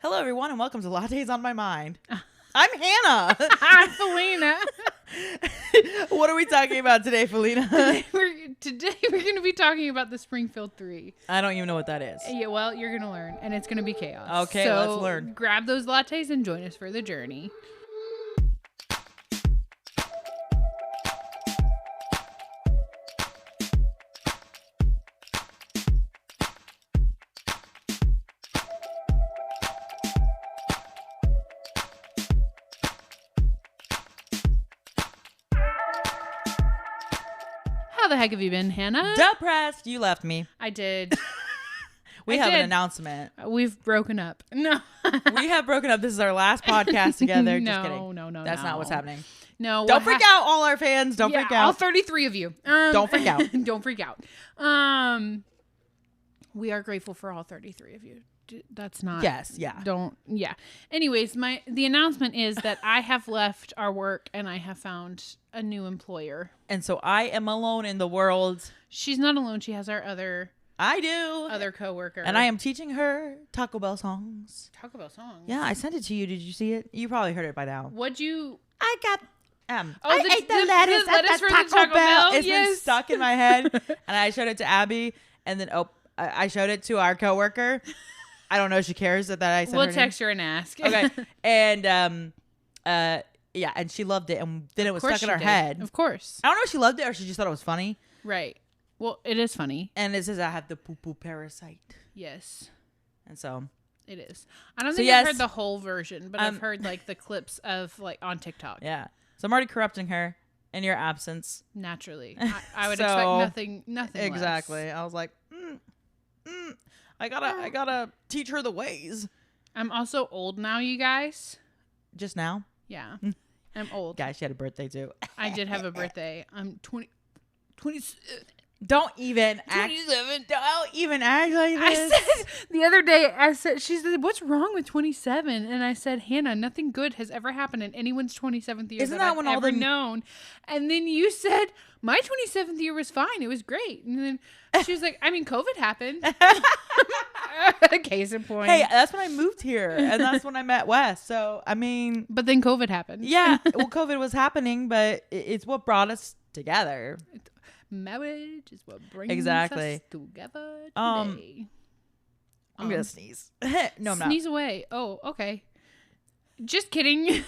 Hello, everyone, and welcome to Lattes on My Mind. I'm Hannah. I'm Felina. What are we talking about today, Felina? Today we're going to be talking about the Springfield 3. I don't even know what that is. Yeah, well, you're going to learn, and it's going to be chaos. Okay, so let's learn. Grab those lattes and join us for the journey. How the heck have you been, Hannah? Depressed. You left me. I did. We have an announcement. We've broken up. No. We have broken up. This is our last podcast together. Just kidding. No. That's not what's happening. No. Don't freak out, all our fans. Don't freak out. All 33 of you. Don't freak out. Don't freak out. We are grateful for all 33 of you. That's not. Yes. Yeah. Don't. Yeah. Anyways, the announcement is that I have left our work and I have found a new employer. And so I am alone in the world. She's not alone. She has our other coworker. And I am teaching her Taco Bell songs. Taco Bell songs. Yeah, I sent it to you. Did you see it? You probably heard it by now. What'd you? I got. I the ate the lettuce at lettuce the from the Taco Bell. It's yes. been stuck in my head, and I showed it to Abby, and then I showed it to our coworker. I don't know if she cares that I sent We'll her text her and ask. Okay, and yeah, and she loved it, and then it was stuck in her head. Of course. I don't know if she loved it or she just thought it was funny. Right. Well, it is funny. And it says I have the poo-poo parasite. Yes. And so it is. I don't think I've heard the whole version, but I've heard like the clips of like on TikTok. Yeah. So I'm already corrupting her in your absence. Naturally. I would expect nothing exactly. less. I was like, I gotta teach her the ways. I'm also old now, you guys. Just now? Yeah. I'm old. Guys, she had a birthday too. I did have a birthday. I'm 27. Don't even act. 27. Don't even act like this. I said the other day. She said, "What's wrong with 27?" And I said, "Hannah, nothing good has ever happened in anyone's 27th year Isn't that that I've when ever all the known." And then you said, "My 27th year was fine. It was great." And then she was like, "I mean, COVID happened." Case in point. Hey, that's when I moved here, and that's when I met Wes. So I mean, but then COVID happened. Yeah, well, COVID was happening, but it's what brought us together. Marriage is what brings us together today. I'm gonna sneeze. No, I'm not. Sneeze away. Oh, okay. Just kidding.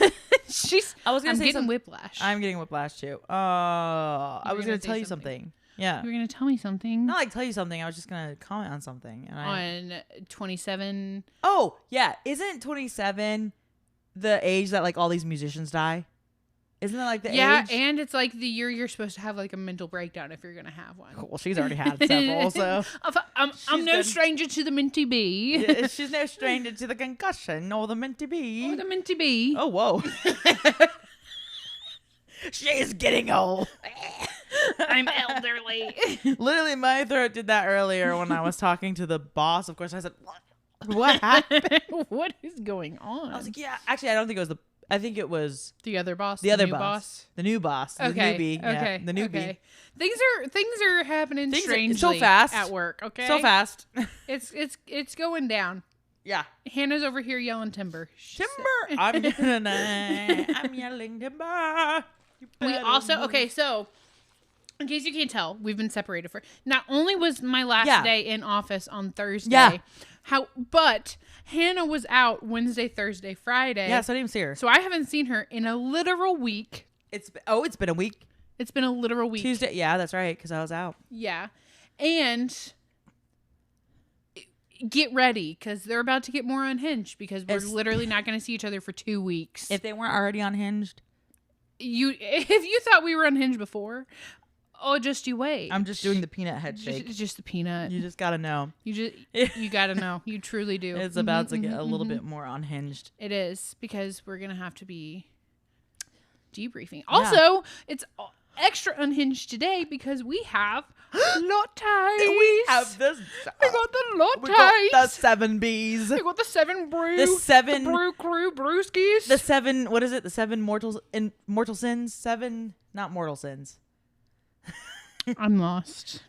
I'm getting whiplash. I'm getting whiplash too. I was gonna tell you something. Yeah. You were gonna tell me something. Not like tell you something. I was just gonna comment on something. On 27. Oh yeah, isn't 27 the age that like all these musicians die? Isn't that like the age? Yeah, and it's like the year you're supposed to have like a mental breakdown if you're gonna have one. Cool. She's already had several, so I'm no stranger to the minty bee. Yeah, she's no stranger to the concussion or the minty bee. Or the minty bee. Oh whoa. She's getting old. I'm elderly. Literally, my throat did that earlier when I was talking to the boss. Of course, I said, "What happened? What is going on?" I was like, "Yeah, actually, I don't think it was I think it was the other boss. The other boss. The new boss. Okay. The newbie. Okay. Yeah, the newbie. Okay. Things are happening strangely so fast at work. Okay. So fast. It's going down. Yeah. Hannah's over here yelling timber. Timber. I'm yelling timber. We also so in case you can't tell, we've been separated for. Not only was my last day in office on Thursday, but Hannah was out Wednesday, Thursday, Friday. Yeah, so I didn't even see her. So I haven't seen her in a literal week. It's been a week. It's been a literal week. Tuesday. Yeah, that's right, because I was out. Yeah, and get ready because they're about to get more unhinged because we're literally not going to see each other for 2 weeks. If they weren't already unhinged, if you thought we were unhinged before. Oh, just you wait. I'm just doing the peanut head shake. Just the peanut. You just gotta know. You gotta know. You truly do. It's about to get a little bit more unhinged. It is because we're gonna have to be debriefing. Also, it's extra unhinged today because we have lattes. We have this. We got the lattes. We got the 7 Bs. We got the 7 brew. The brew crew brewskis. The 7. What is it? The 7 mortal sins. 7 not mortal sins. I'm lost.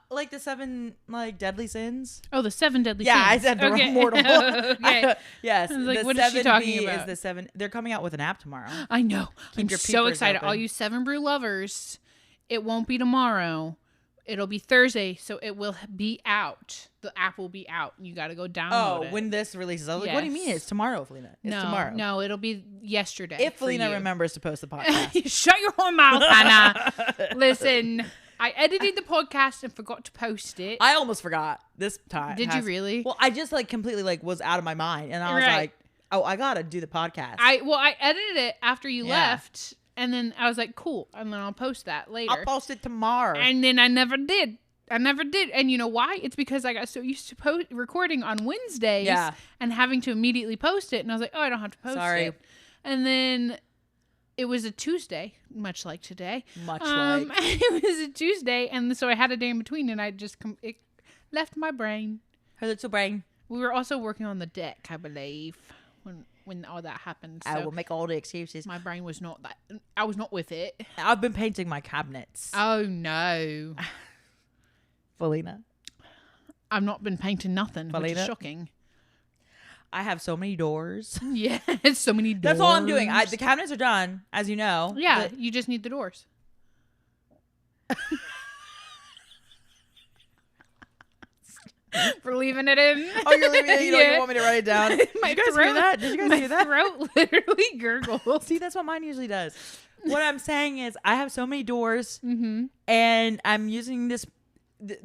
Like the 7 like deadly sins. Oh, the 7 deadly Yeah, sins. I said the wrong mortal. Okay. Yes. I was like, the what is she 7B talking about? is the 7. They're coming out with an app tomorrow. I know. Keep I'm your so peepers excited. open. All you 7 Brew lovers, it won't be tomorrow. It'll be Thursday, so it will be out. The app will be out. You got to go download it. Oh, when this releases. I was like, what do you mean? It's tomorrow, Felina. It's tomorrow. No, it'll be yesterday. If Felina remembers to post the podcast. Shut your whole mouth, Hannah. Listen, I edited the podcast and forgot to post it. I almost forgot this time. Did you really? Well, I just like completely like was out of my mind, and I was like, oh, I gotta do the podcast. I edited it after you left, and then I was like, cool, and then I'll post that later. I'll post it tomorrow. And then I never did. And you know why? It's because I got so used to recording on Wednesdays and having to immediately post it. And I was like, oh, I don't have to post it. And then it was a Tuesday, much like today. It was a Tuesday. And so I had a day in between, and I just it left my brain. Her little brain. We were also working on the deck, I believe, when all that happened. So I will make all the excuses. My brain was not that. I was not with it. I've been painting my cabinets. Oh, no. Felina. I've not been painting nothing, which is shocking. I have so many doors. Yeah, so many doors. That's all I'm doing. The cabinets are done, as you know. Yeah, you just need the doors. For leaving it in. Oh, you're leaving it in? You don't even want me to write it down? Did you guys hear that? Did you guys hear that? My throat literally gurgled. See, that's what mine usually does. What I'm saying is I have so many doors, and I'm using this.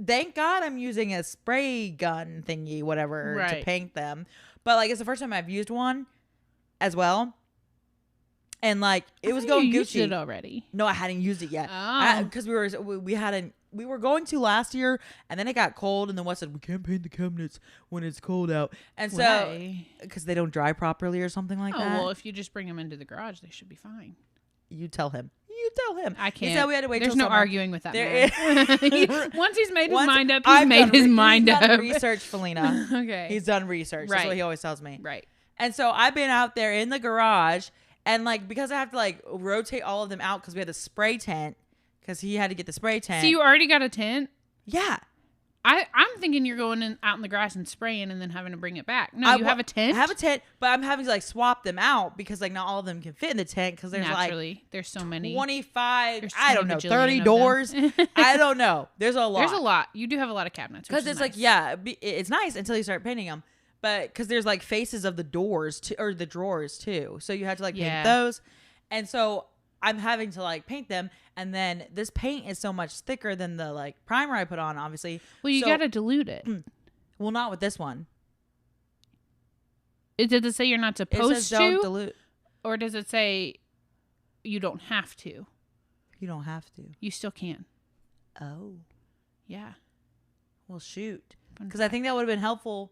Thank God I'm using a spray gun thingy, whatever, to paint them. But like, it's the first time I've used one as well. And like, it was going Gucci. Used it already? No, I hadn't used it yet. Because we were going to last year, and then it got cold, and then Wes said we can't paint the cabinets when it's cold out, and so because they don't dry properly or something like that. Oh well, if you just bring them into the garage, they should be fine. You tell him. I can't. He said we had to wait. There's till no summer. arguing with that man. Once he's made his mind up, he's I've made his mind up. He's done research, Felina. Okay. He's done research. That's what he always tells me. Right. And so I've been out there in the garage, and like because I have to like rotate all of them out because we had the spray tent because he had to get the spray tent. So you already got a tent? Yeah. I'm thinking you're going out in the grass and spraying and then having to bring it back. No, you have a tent? I have a tent, but I'm having to like swap them out because like not all of them can fit in the tent because there's there's so many. 25, I don't know, 30 doors. I don't know. There's a lot. There's a lot. You do have a lot of cabinets. Because it's nice. like, it's nice until you start painting them. But because there's like faces of the doors or the drawers too. So you have to like paint those. And so I'm having to like paint them, and then this paint is so much thicker than the like primer I put on, obviously. Well, you gotta dilute it. Well, not with this one. Does it say you're not supposed it says to? Don't dilute. Or does it say you don't have to? You don't have to. You still can. Oh. Yeah. Well, shoot. Because I think that would have been helpful.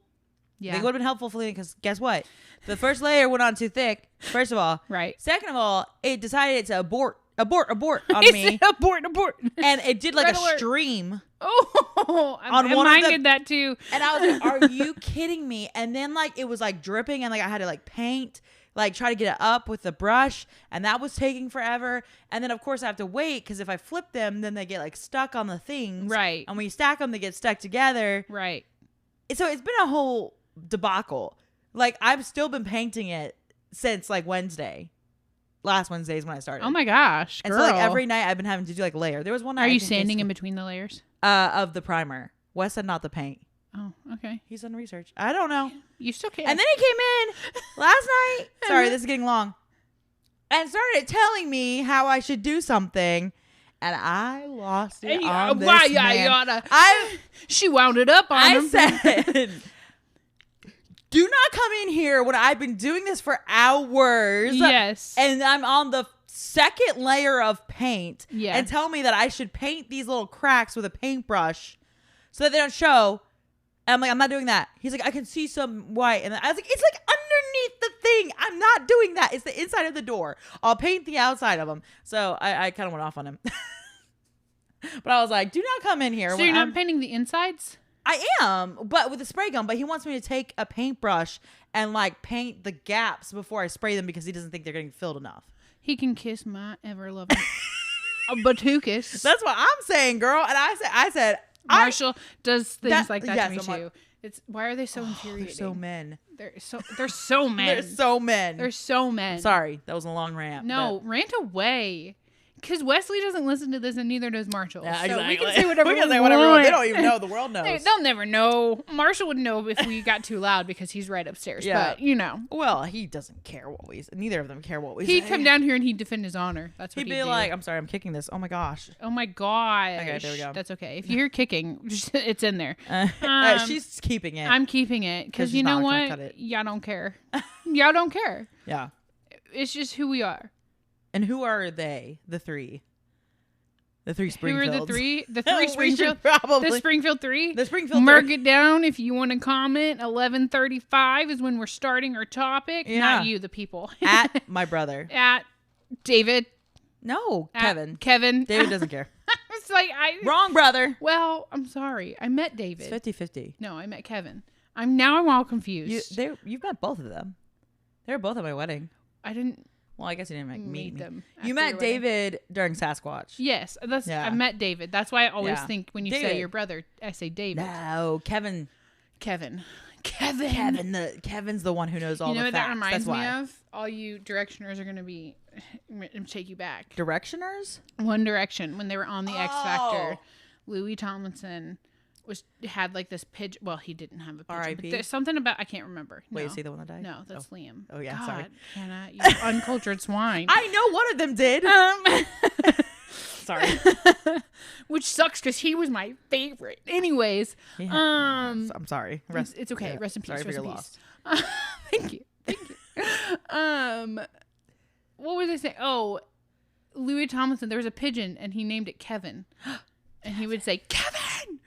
Yeah. It would have been helpful for Lena because guess what? The first layer went on too thick, first of all. Right. Second of all, it decided to abort on me. Abort. And it did like Red a alert. stream. Oh, mine did that too. And I was like, are you kidding me? And then like it was like dripping and like I had to like paint, like try to get it up with the brush. And that was taking forever. And then of course I have to wait because if I flip them, then they get like stuck on the things. Right. And when you stack them, they get stuck together. Right. So it's been a whole debacle. Like I've still been painting it since like Wednesday. Last Wednesday is when I started. Oh my gosh, girl. And so like every night I've been having to do like a layer. There was one night. Are you sanding in between the layers? Of the primer. Wes said not the paint. Oh, okay. He's done research. I don't know. You still can. And then he came in last night. Sorry, this is getting long. And started telling me how I should do something. And I lost it on this man. She wound it up on him. I said, do not come in here when I've been doing this for hours. Yes. And I'm on the second layer of paint. Yeah. And tell me that I should paint these little cracks with a paintbrush so that they don't show. And I'm like, I'm not doing that. He's like, I can see some white. And I was like, it's like underneath the thing. I'm not doing that. It's the inside of the door. I'll paint the outside of them. So I kind of went off on him. But I was like, do not come in here. So you're not painting the insides? I am, but with a spray gun. But he wants me to take a paintbrush and like paint the gaps before I spray them because he doesn't think they're getting filled enough. He can kiss my ever loving. Batucas. That's what I'm saying, girl. And I said, Marshall does things like that to me I'm too. like, Why are they so infuriating? They're so men. They're so men. They're so men. They're so men. Sorry, that was a long rant. No, rant away. Because Wesley doesn't listen to this, and neither does Marshall. Yeah, so exactly. we can say whatever we want. They don't even know. The world knows. They'll never know. Marshall would know if we got too loud because he's right upstairs. Yeah. But, Well, he doesn't care what we say. Neither of them care what we say. He'd come down here and he'd defend his honor. That's what he'd be like, I'm sorry, I'm kicking this. Oh, my gosh. Oh, my gosh. Okay, there we go. That's okay. If you hear kicking, it's in there. She's keeping it. I'm keeping it because you know what? Y'all don't care. Y'all don't care. Yeah. It's just who we are. And who are they? The three. The three Springfields. Who are the three? The three Springfield. Probably. The Springfield 3. The Springfield Mark 3. it down if you want to comment. 11:35 is when we're starting our topic. Yeah. Not you, the people. At my brother. At David. No, Kevin. Kevin. David doesn't care. It's like Wrong brother. Well, I'm sorry. I met David. It's 50-50. No, I met Kevin. I'm all confused. You've met both of them. They were both at my wedding. I didn't. Well, I guess you didn't meet them. You met David during Sasquatch. Yes, I met David. That's why I always think when you say your brother, I say David. No, Kevin. Kevin's the one who knows all the facts. What that reminds me of? All you Directioners are going to be take you back. Directioners? One Direction when they were on the X Factor. Louis Tomlinson had like this pigeon. Well, he didn't have a pigeon. R.I.P. But there's something about I can't remember. Wait, no. is he the one that died? No, that's Liam. Oh yeah, God, sorry, Hannah, you uncultured swine. I know one of them did. Sorry. Which sucks because he was my favorite. Anyways, I'm sorry. It's okay. Rest in peace. Sorry for your loss. Thank you. What was I saying? Oh, Louis Tomlinson. There was a pigeon, and he named it Kevin, and he would say Kevin,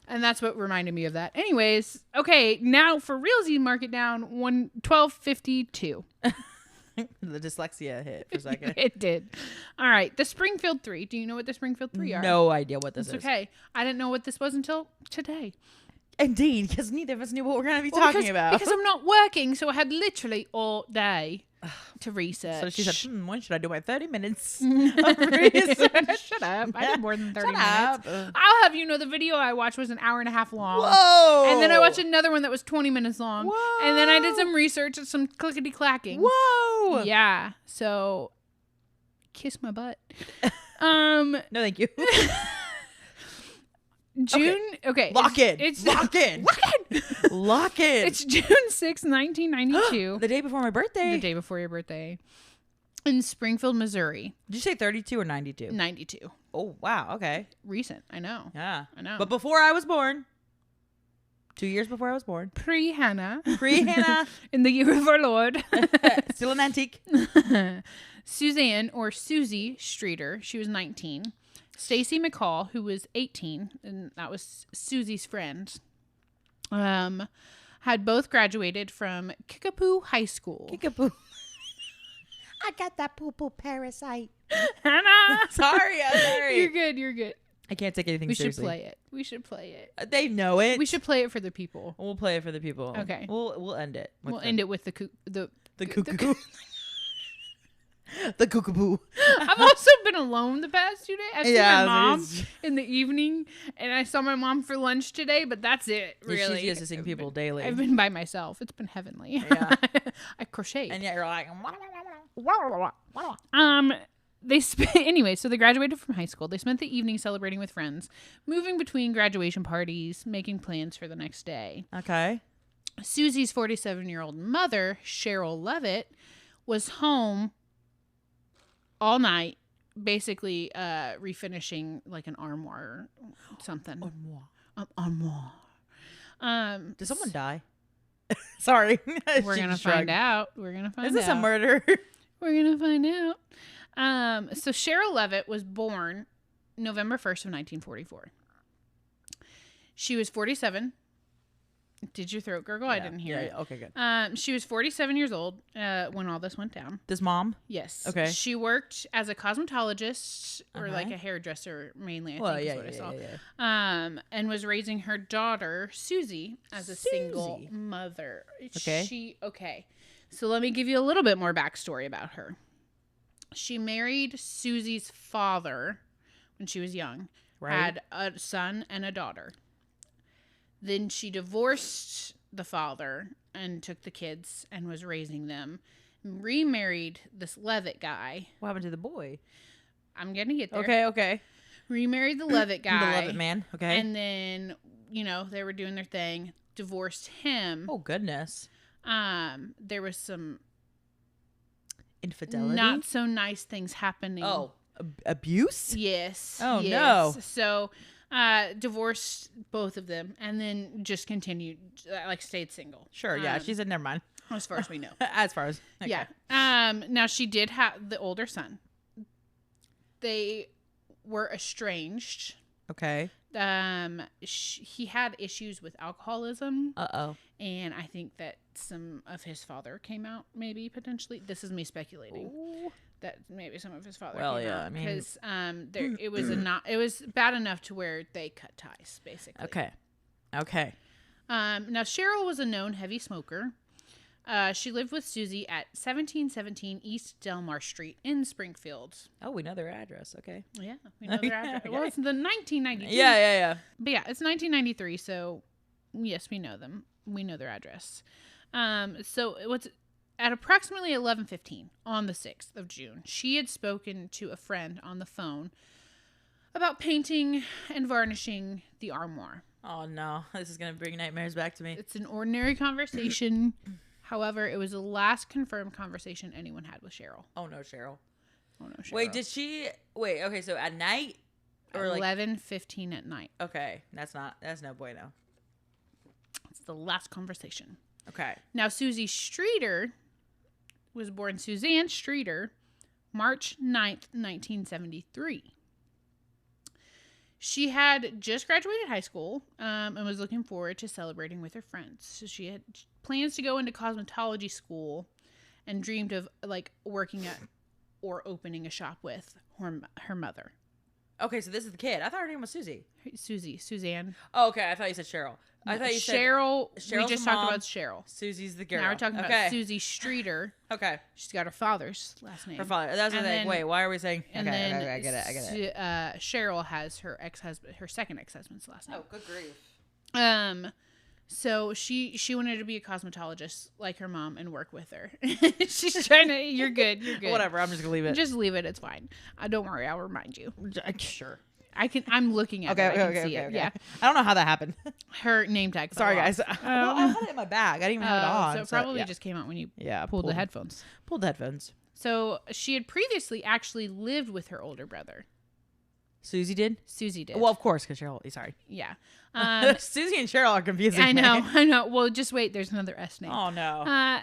and that's what reminded me of that. Anyways, okay, now for realsy, mark it down 12:52. The dyslexia hit for a second. It did. All right, the Springfield 3. Do you know what the Springfield 3 are? No idea what this is. Okay, I didn't know what this was until today. Indeed, because neither of us knew what we're going to be talking about. Because I'm not working, so I had literally all day to research. So she said, when should I do my 30 minutes of research? Shut up. I did more than 30 minutes. Up. I'll have you know the video I watched was an hour and a half long. Whoa. And then I watched another one that was 20 minutes long. Whoa. And then I did some research and some clickety-clacking. Whoa. Yeah. So, kiss my butt. No, thank you. June. Okay. Lock in. It's Lock in. Lock in. It's June 6, 1992. The day before my birthday. The day before your birthday. In Springfield, Missouri. Did you say 32 or 92? 92. Oh, wow. Okay. Recent. I know. Yeah. I know. But before I was born. 2 years before I was born. Pre-Hannah. Pre-Hannah. In the year of our Lord. Still an antique. Suzanne, or Susie Streeter, she was 19. Stacy McCall, who was 18, and that was Susie's friend, had both graduated from Kickapoo High School. Kickapoo. I got that poo-poo parasite. Hannah! Sorry, I'm sorry. You're good. I can't take anything seriously. We should play it. They know it. We should play it for the people. We'll play it for the people. Okay. We'll end it. We'll end it with the cuckoo. The cuckoo. I've also been alone the past 2 days. I see my mom it's- in the evening, and I saw my mom for lunch today, but that's it, really. She's used to seeing people daily. I've been by myself. It's been heavenly. Yeah. I crocheted. And yet you're like, Anyway, so they graduated from high school. They spent the evening celebrating with friends, moving between graduation parties, making plans for the next day. okay. Susie's 47-year-old mother, Cheryl Levitt, was home all night, basically refinishing like an armoire or something. Armoire. Did someone die? Sorry. We're gonna find out. Is this a murder? We're gonna find out. So Cheryl Levitt was born November 1st of 1944. She was 47. Did your throat gurgle? I didn't hear it. Okay, good. She was 47 years old when all this went down. This mom? Yes. Okay. She worked as a cosmetologist or like a hairdresser mainly, I think is what I saw. And was raising her daughter, Susie, as a single mother. Okay. Okay. So let me give you a little bit more backstory about her. She married Susie's father when she was young. Right. Had a son and a daughter. Then she divorced the father and took the kids and was raising them. Remarried this Levitt guy. What happened to the boy? I'm going to get there. Okay. Remarried the Levitt guy. The Levitt man. Okay. And then, they were doing their thing. Divorced him. Oh, goodness. There was some infidelity. not so nice things happening. Oh, abuse? Yes. Oh, yes. no. So, divorced both of them and then just continued, stayed single. Sure. Yeah. She said, never mind. As far as we know. As far as. Okay. Yeah. Now, she did have the older son. They were estranged. Okay. He had issues with alcoholism. Uh-oh. And I think that some of his father came out, maybe, potentially. This is me speculating. Ooh. That maybe some of his father Well, came yeah, out. I mean... Because it was bad enough to where they cut ties, basically. Okay. Now, Cheryl was a known heavy smoker. She lived with Susie at 1717 East Delmar Street in Springfield. Oh, we know their address. Okay. Yeah, we know their address. Well, it's the 1992. Yeah. But yeah, it's 1993, so yes, we know them. We know their address. So what's at approximately 11:15 on the 6th of June, she had spoken to a friend on the phone about painting and varnishing the armoire. Oh, no. This is going to bring nightmares back to me. It's an ordinary conversation. However, it was the last confirmed conversation anyone had with Cheryl. Oh, no, Cheryl. Wait, did she... Wait, okay, so at night? Or 11:15 at night. Okay, that's no bueno. It's the last conversation. Okay. Now, Susie Streeter was born Suzanne Streeter, March 9th, 1973. She had just graduated high school and was looking forward to celebrating with her friends. So she had plans to go into cosmetology school and dreamed of working at or opening a shop with her mother. Okay, so this is the kid. I thought her name was Susie. Suzanne. Oh, okay. I thought you said Cheryl. I thought you said Cheryl. Cheryl. We just talked about Cheryl. Susie's the girl. Now we're talking about Susie Streeter. Okay. She's got her father's last name. Her father. That's what I was like, wait, why are we saying? And okay, then I get it. Cheryl has her second ex-husband's last name. Oh, good grief. So she wanted to be a cosmetologist like her mom and work with her. She's trying to. You're good. Whatever. I'm just gonna leave it. Just leave it. It's fine. Don't worry. I'll remind you. Sure. I'm looking at it. I can see it. Yeah. I don't know how that happened. Her name tag. Sorry, guys. Well, I had it in my bag. I didn't even have it on. So it probably just came out when you pulled the headphones. Pulled the headphones. So she had previously actually lived with her older brother. Susie did? Susie did. Well, of course, because Cheryl. Sorry. Yeah. Susie and Cheryl are confusing. I know. Well, just wait. There's another S name. Oh, no.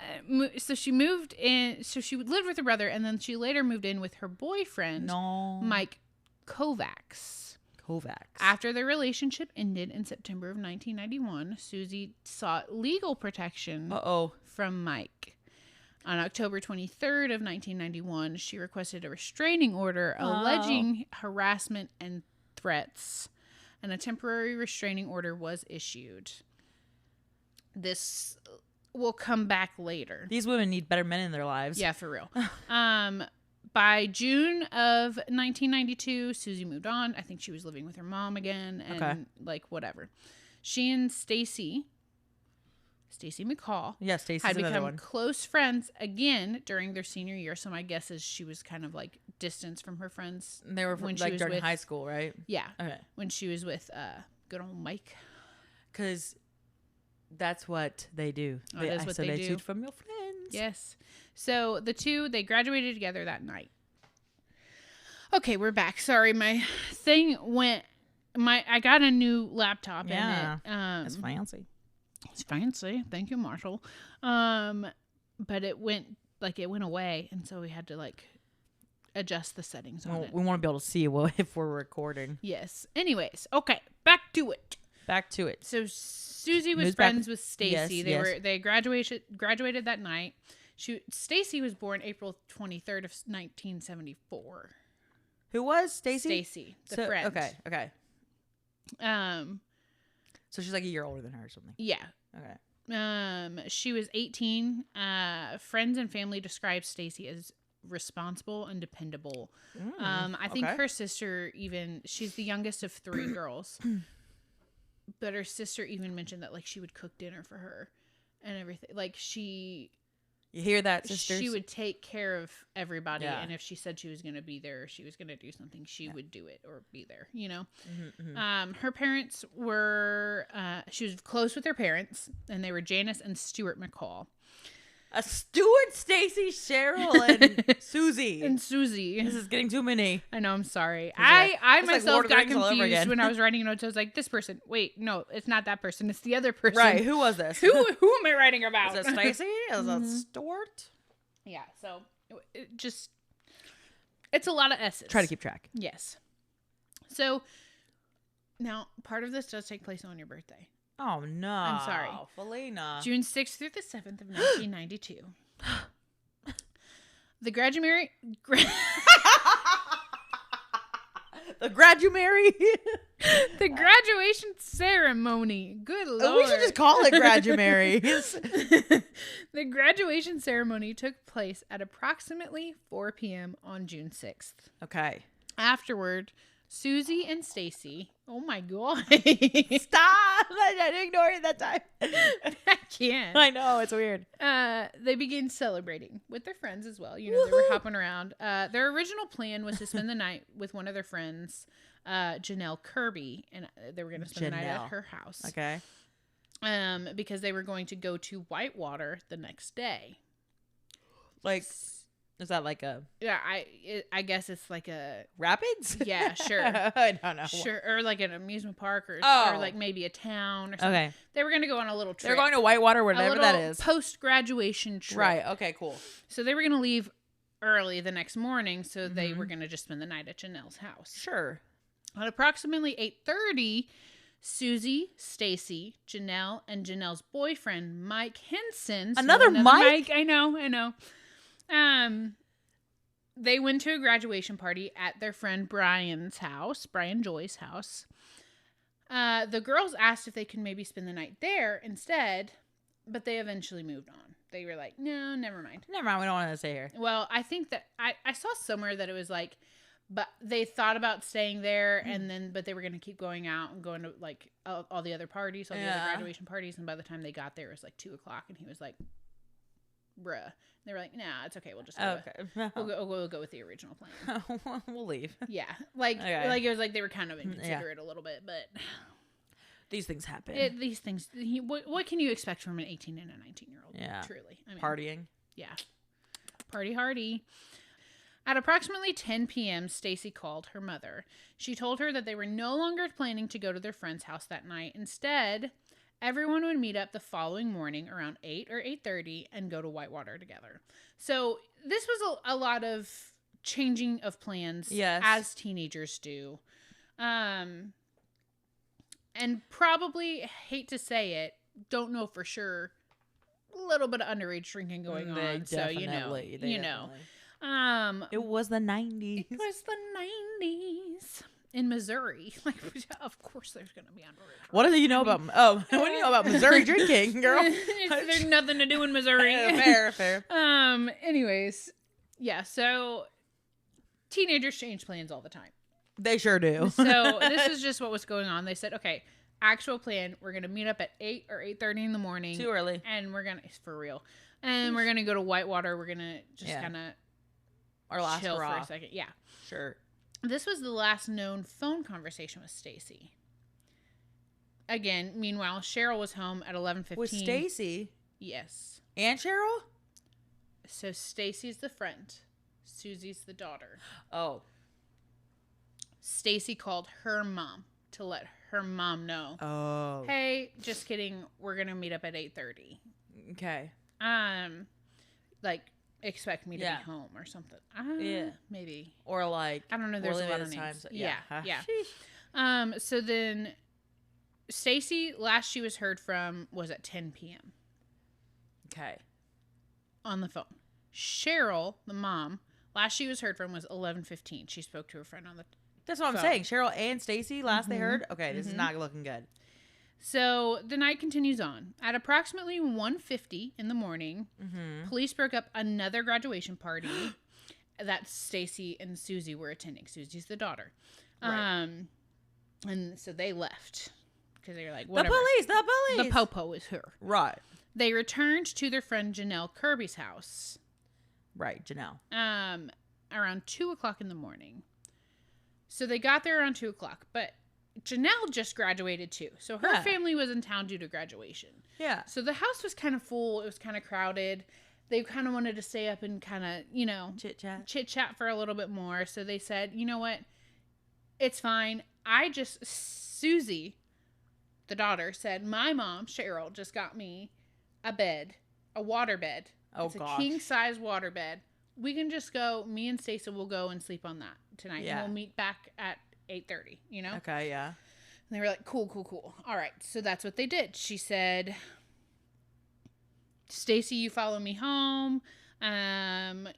So she moved in. So she lived with her brother, and then she later moved in with her boyfriend, Mike Kovacs. After their relationship ended in September of 1991, Susie sought legal protection from Mike. On October 23rd of 1991, she requested a restraining order alleging harassment and threats, and a temporary restraining order was issued. This will come back later. These women need better men in their lives. Yeah, for real. By June of 1992, Susie moved on. I think she was living with her mom again and whatever. She and Stacy McCall had become close friends again during their senior year. So my guess is she was kind of distanced from her friends. And they were when she was during high school, right? Yeah. Okay. When she was with good old Mike. Because that's what they do. They isolate you from your friends. Yes. So the two, they graduated together that night. Okay, we're back. Sorry, my thing went. I got a new laptop. Yeah. And it's fancy. It's fancy. Thank you, Marshall. But it went away, and so we had to adjust the settings on it. We want to be able to see if we're recording. Yes. Anyways, okay, back to it. So Susie was friends with Stacy. They graduated that night. Stacy was born April 23rd of 1974. Who was Stacy? Stacy, the friend. Okay. So she's a year older than her or something. Yeah. Okay. She was 18. Friends and family described Stacy as responsible and dependable. I think her sister she's the youngest of 3 girls, but her sister even mentioned that like she would cook dinner for her and everything. Like you hear that, sisters? She would take care of everybody, and if she said she was going to be there, or she was going to do something, she would do it or be there, you know? Her parents were, she was close with her parents, and they were Janice and Stuart McCall. Stuart, Stacy, Cheryl, and Susie. This is getting too many. I know, I'm sorry. I myself got confused when I was writing notes. I was like, this person. Wait, no, it's not that person. It's the other person. Right, who was this? Who am I writing about? Is it Stacy? Is it Stuart? Yeah, so it's a lot of S's. Try to keep track. Yes. So, now, part of this does take place on your birthday. Oh, no. I'm sorry. Felina. June 6th through the 7th of 1992. The graduation... The graduary? The graduation ceremony. Good Lord. We should just call it graduary. The graduation ceremony took place at approximately 4 p.m. on June 6th. Okay. Afterward, Susie and Stacy... Oh my God. Stop! I didn't ignore it that time. I can't. I know, it's weird. They began celebrating with their friends as well. You know, they were hopping around. Their original plan was to spend the night with one of their friends, Janelle Kirby, and they were going to spend the night at her house. Okay. Because they were going to go to Whitewater the next day. Like... Is that like a... Yeah, I guess it's like a... Rapids? Yeah, sure. I don't know. Sure, or like an amusement park or like maybe a town or something. Okay. They were going to go on a little trip. They're going to Whitewater, whatever that is. Post-graduation trip. Right, okay, cool. So they were going to leave early the next morning, so they were going to just spend the night at Janelle's house. Sure. At approximately 8:30, Susie, Stacy, Janelle, and Janelle's boyfriend, Mike Henson. Another Mike? I know. They went to a graduation party at their friend Brian Joy's house. The girls asked if they could maybe spend the night there instead, but they eventually moved on. They were like, no, never mind. We don't want to stay here. Well, I think that I saw somewhere that it was like, but they thought about staying there but they were going to keep going out and going to like all the other parties, all the other graduation parties. And by the time they got there, it was like 2:00 and he was like, bruh. They were like, nah, it's okay. We'll just go. Okay. We'll go with the original plan. We'll leave. Yeah. Like it was like they were kind of inconsiderate a little bit, but these things happen. These things. What can you expect from an 18 and a 19-year-old? Yeah. Truly. I mean, partying. Yeah. Party hardy. At approximately 10 p.m., Stacy called her mother. She told her that they were no longer planning to go to their friend's house that night. Instead, everyone would meet up the following morning around 8 or 8:30 and go to Whitewater together. So this was a lot of changing of plans, as teenagers do. And probably, hate to say it, don't know for sure, a little bit of underage drinking going on. So, you know. It was the 90s. It was the 90s. In Missouri. Like, of course there's going to be underage. What do you know about... Oh, what do you know about Missouri drinking, girl? There's nothing to do in Missouri. Fair. Anyways, yeah, so teenagers change plans all the time. They sure do. So this is just what was going on. They said, okay, actual plan, we're going to meet up at 8 or 8:30 in the morning. Too early. And we're going to... For real. And we're going to go to Whitewater. We're going to just kind of... Our last chill hurrah. for a second. Yeah. Sure. This was the last known phone conversation with Stacy. Again, meanwhile, Cheryl was home at 11:15. With Stacy? Yes. And Cheryl? So Stacy's the friend. Susie's the daughter. Oh. Stacy called her mom to let her mom know. Oh. Hey, just kidding. We're going to meet up at 8:30. Okay. Like, expect me to be home or something. Maybe. Or like, I don't know. There's a lot of names. Times. Yeah. So then Stacy, last she was heard from was at 10 p.m. Okay. On the phone. Cheryl, the mom, last she was heard from was 11:15. She spoke to her friend on the That's what I'm saying. Cheryl and Stacy, last they heard. Okay, this is not looking good. So the night continues on. At approximately 1:50 in the morning, police broke up another graduation party that Stacy and Susie were attending. Susie's the daughter. Right. And so they left because they were like, whatever. The police. The popo is her. Right. They returned to their friend Janelle Kirby's house. Right, Janelle. Around 2 o'clock in the morning. So they got there around 2 o'clock, but Janelle just graduated too. So her family was in town due to graduation. Yeah. So the house was kind of full. It was kind of crowded. They kind of wanted to stay up and kind of, chit chat for a little bit more. So they said, you know what? It's fine. Susie, the daughter, said, my mom, Cheryl, just got me a water bed. Oh, it's a king-size water bed. We can just go, me and Stacey will go and sleep on that tonight. Yeah. And we'll meet back at 8:30, Okay, yeah. And they were like, cool. All right. So that's what they did. She said, Stacey, you follow me home. And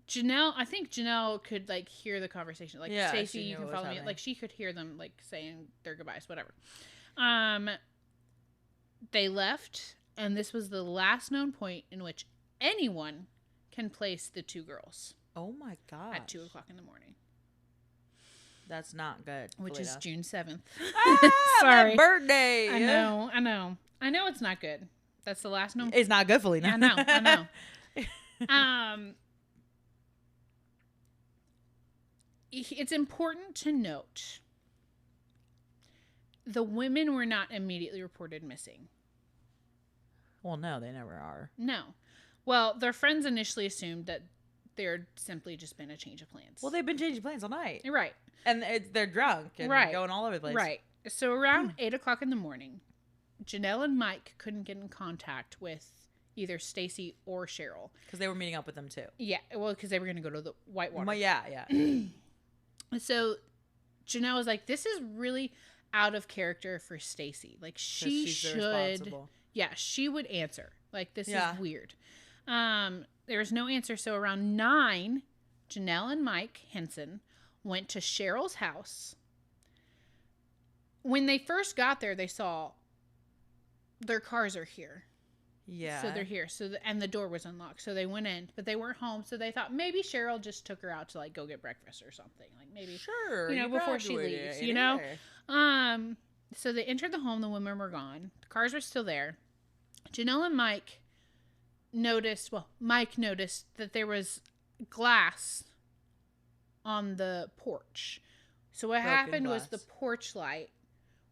Janelle, I think Janelle could like hear the conversation. Like, Stacey, you can follow me. Like, she could hear them like saying their goodbyes, whatever. They left, and this was the last known point in which anyone can place the two girls. Oh my God. At 2 o'clock in the morning. That's not good. Which is June 7th. Sorry. My birthday. I know. I know it's not good. That's the last known. It's not good, Felina. I know. It's important to note the women were not immediately reported missing. Well, no, they never are. No. Well, their friends initially assumed that there'd simply just been a change of plans. Well, they've been changing plans all night. Right. And they're drunk and going all over the place. Right. So around 8 o'clock in the morning, Janelle and Mike couldn't get in contact with either Stacy or Cheryl. Because they were meeting up with them, too. Yeah. Well, because they were going to go to the Whitewater. Well, yeah. So Janelle was like, this is really out of character for Stacy. Like, she should. Yeah, she would answer. Like, this is weird. There was no answer. So around 9, Janelle and Mike Henson went to Cheryl's house. When they first got there, they saw their cars are here. Yeah. So they're here. And the door was unlocked. So they went in, but they weren't home. So they thought maybe Cheryl just took her out to like go get breakfast or something. Like maybe, before she leaves, So they entered the home. The women were gone. The cars were still there. Janelle and Mike noticed that there was glass on the porch. So what happened was the porch light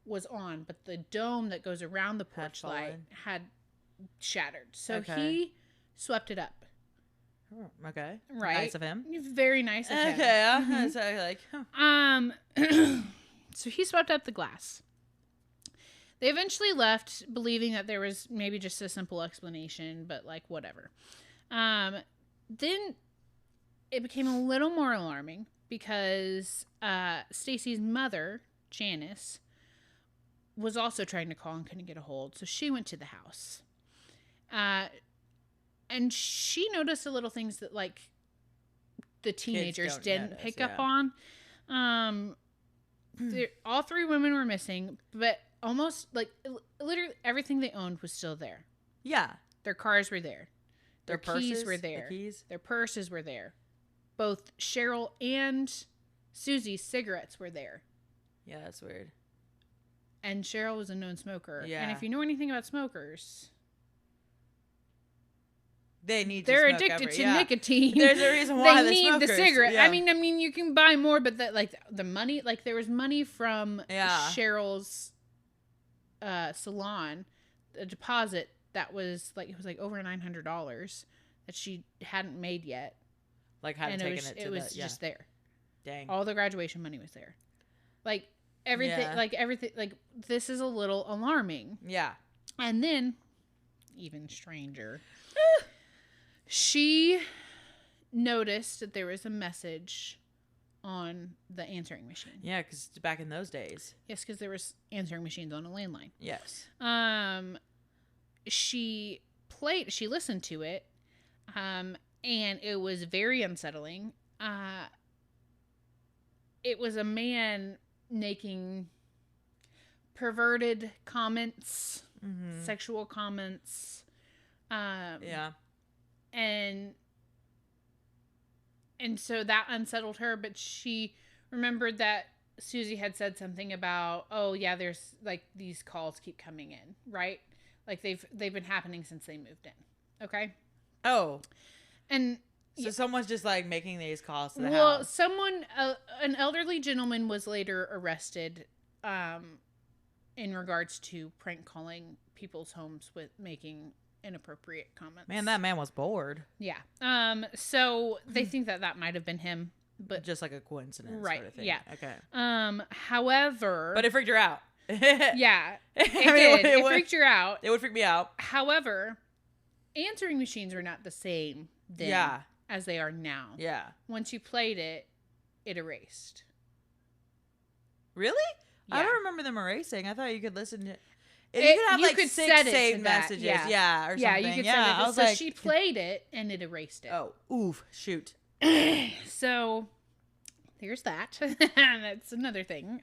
was on, but the dome that goes around the porch light had shattered. So he swept it up. Okay. Right. Nice of him. Very nice of him. Okay. Mm-hmm. So he swept up the glass. They eventually left, believing that there was maybe just a simple explanation, but like whatever. Then it became a little more alarming because Stacy's mother, Janice, was also trying to call and couldn't get a hold. So she went to the house. And she noticed the little things that like the teenagers didn't pick up on. All three women were missing, but almost like literally everything they owned was still there. Yeah. Their cars were there. Their keys were there. Keys? Their purses were there. Both Cheryl and Susie's cigarettes were there. Yeah, that's weird. And Cheryl was a known smoker. Yeah. And if you know anything about smokers, they're addicted to nicotine. There's a reason why they need smokers. the cigarette. Yeah. I mean, you can buy more, but that like the money, like there was money from Cheryl's salon, a deposit that was like it was like over $900 that she hadn't made yet. Like hadn't taken it to it was just there. Dang. All the graduation money was there. Like everything, like this is a little alarming. Yeah. And then, even stranger, she noticed that there was a message on the answering machine. Yeah, because back in those days. Yes, because there was answering machines on a landline. Yes. She listened to it, and it was very unsettling. It was a man making perverted comments, sexual comments. Yeah. And and so that unsettled her, but she remembered that Susie had said something about, oh yeah, there's like these calls keep coming in, right? Like they've been happening since they moved in. Okay. Oh. And so someone's just like making these calls to the well, house. an elderly gentleman was later arrested in regards to prank calling people's homes with making inappropriate comments. Man, that man was bored. Yeah. So they think that might have been him, but just like a coincidence, right? Sort of thing. Yeah. Okay. However, but it freaked her out. Yeah, it freaked her out. It would freak me out. However, answering machines are not the same then as they are now. Yeah. When she played it, it erased. Really? Yeah. I don't remember them erasing. I thought you could listen to. You could have like 6 saved messages. Yeah, or something. Yeah, you could set it. I was so like, she played it and it erased it. Oh, oof, shoot. So there's that. That's another thing.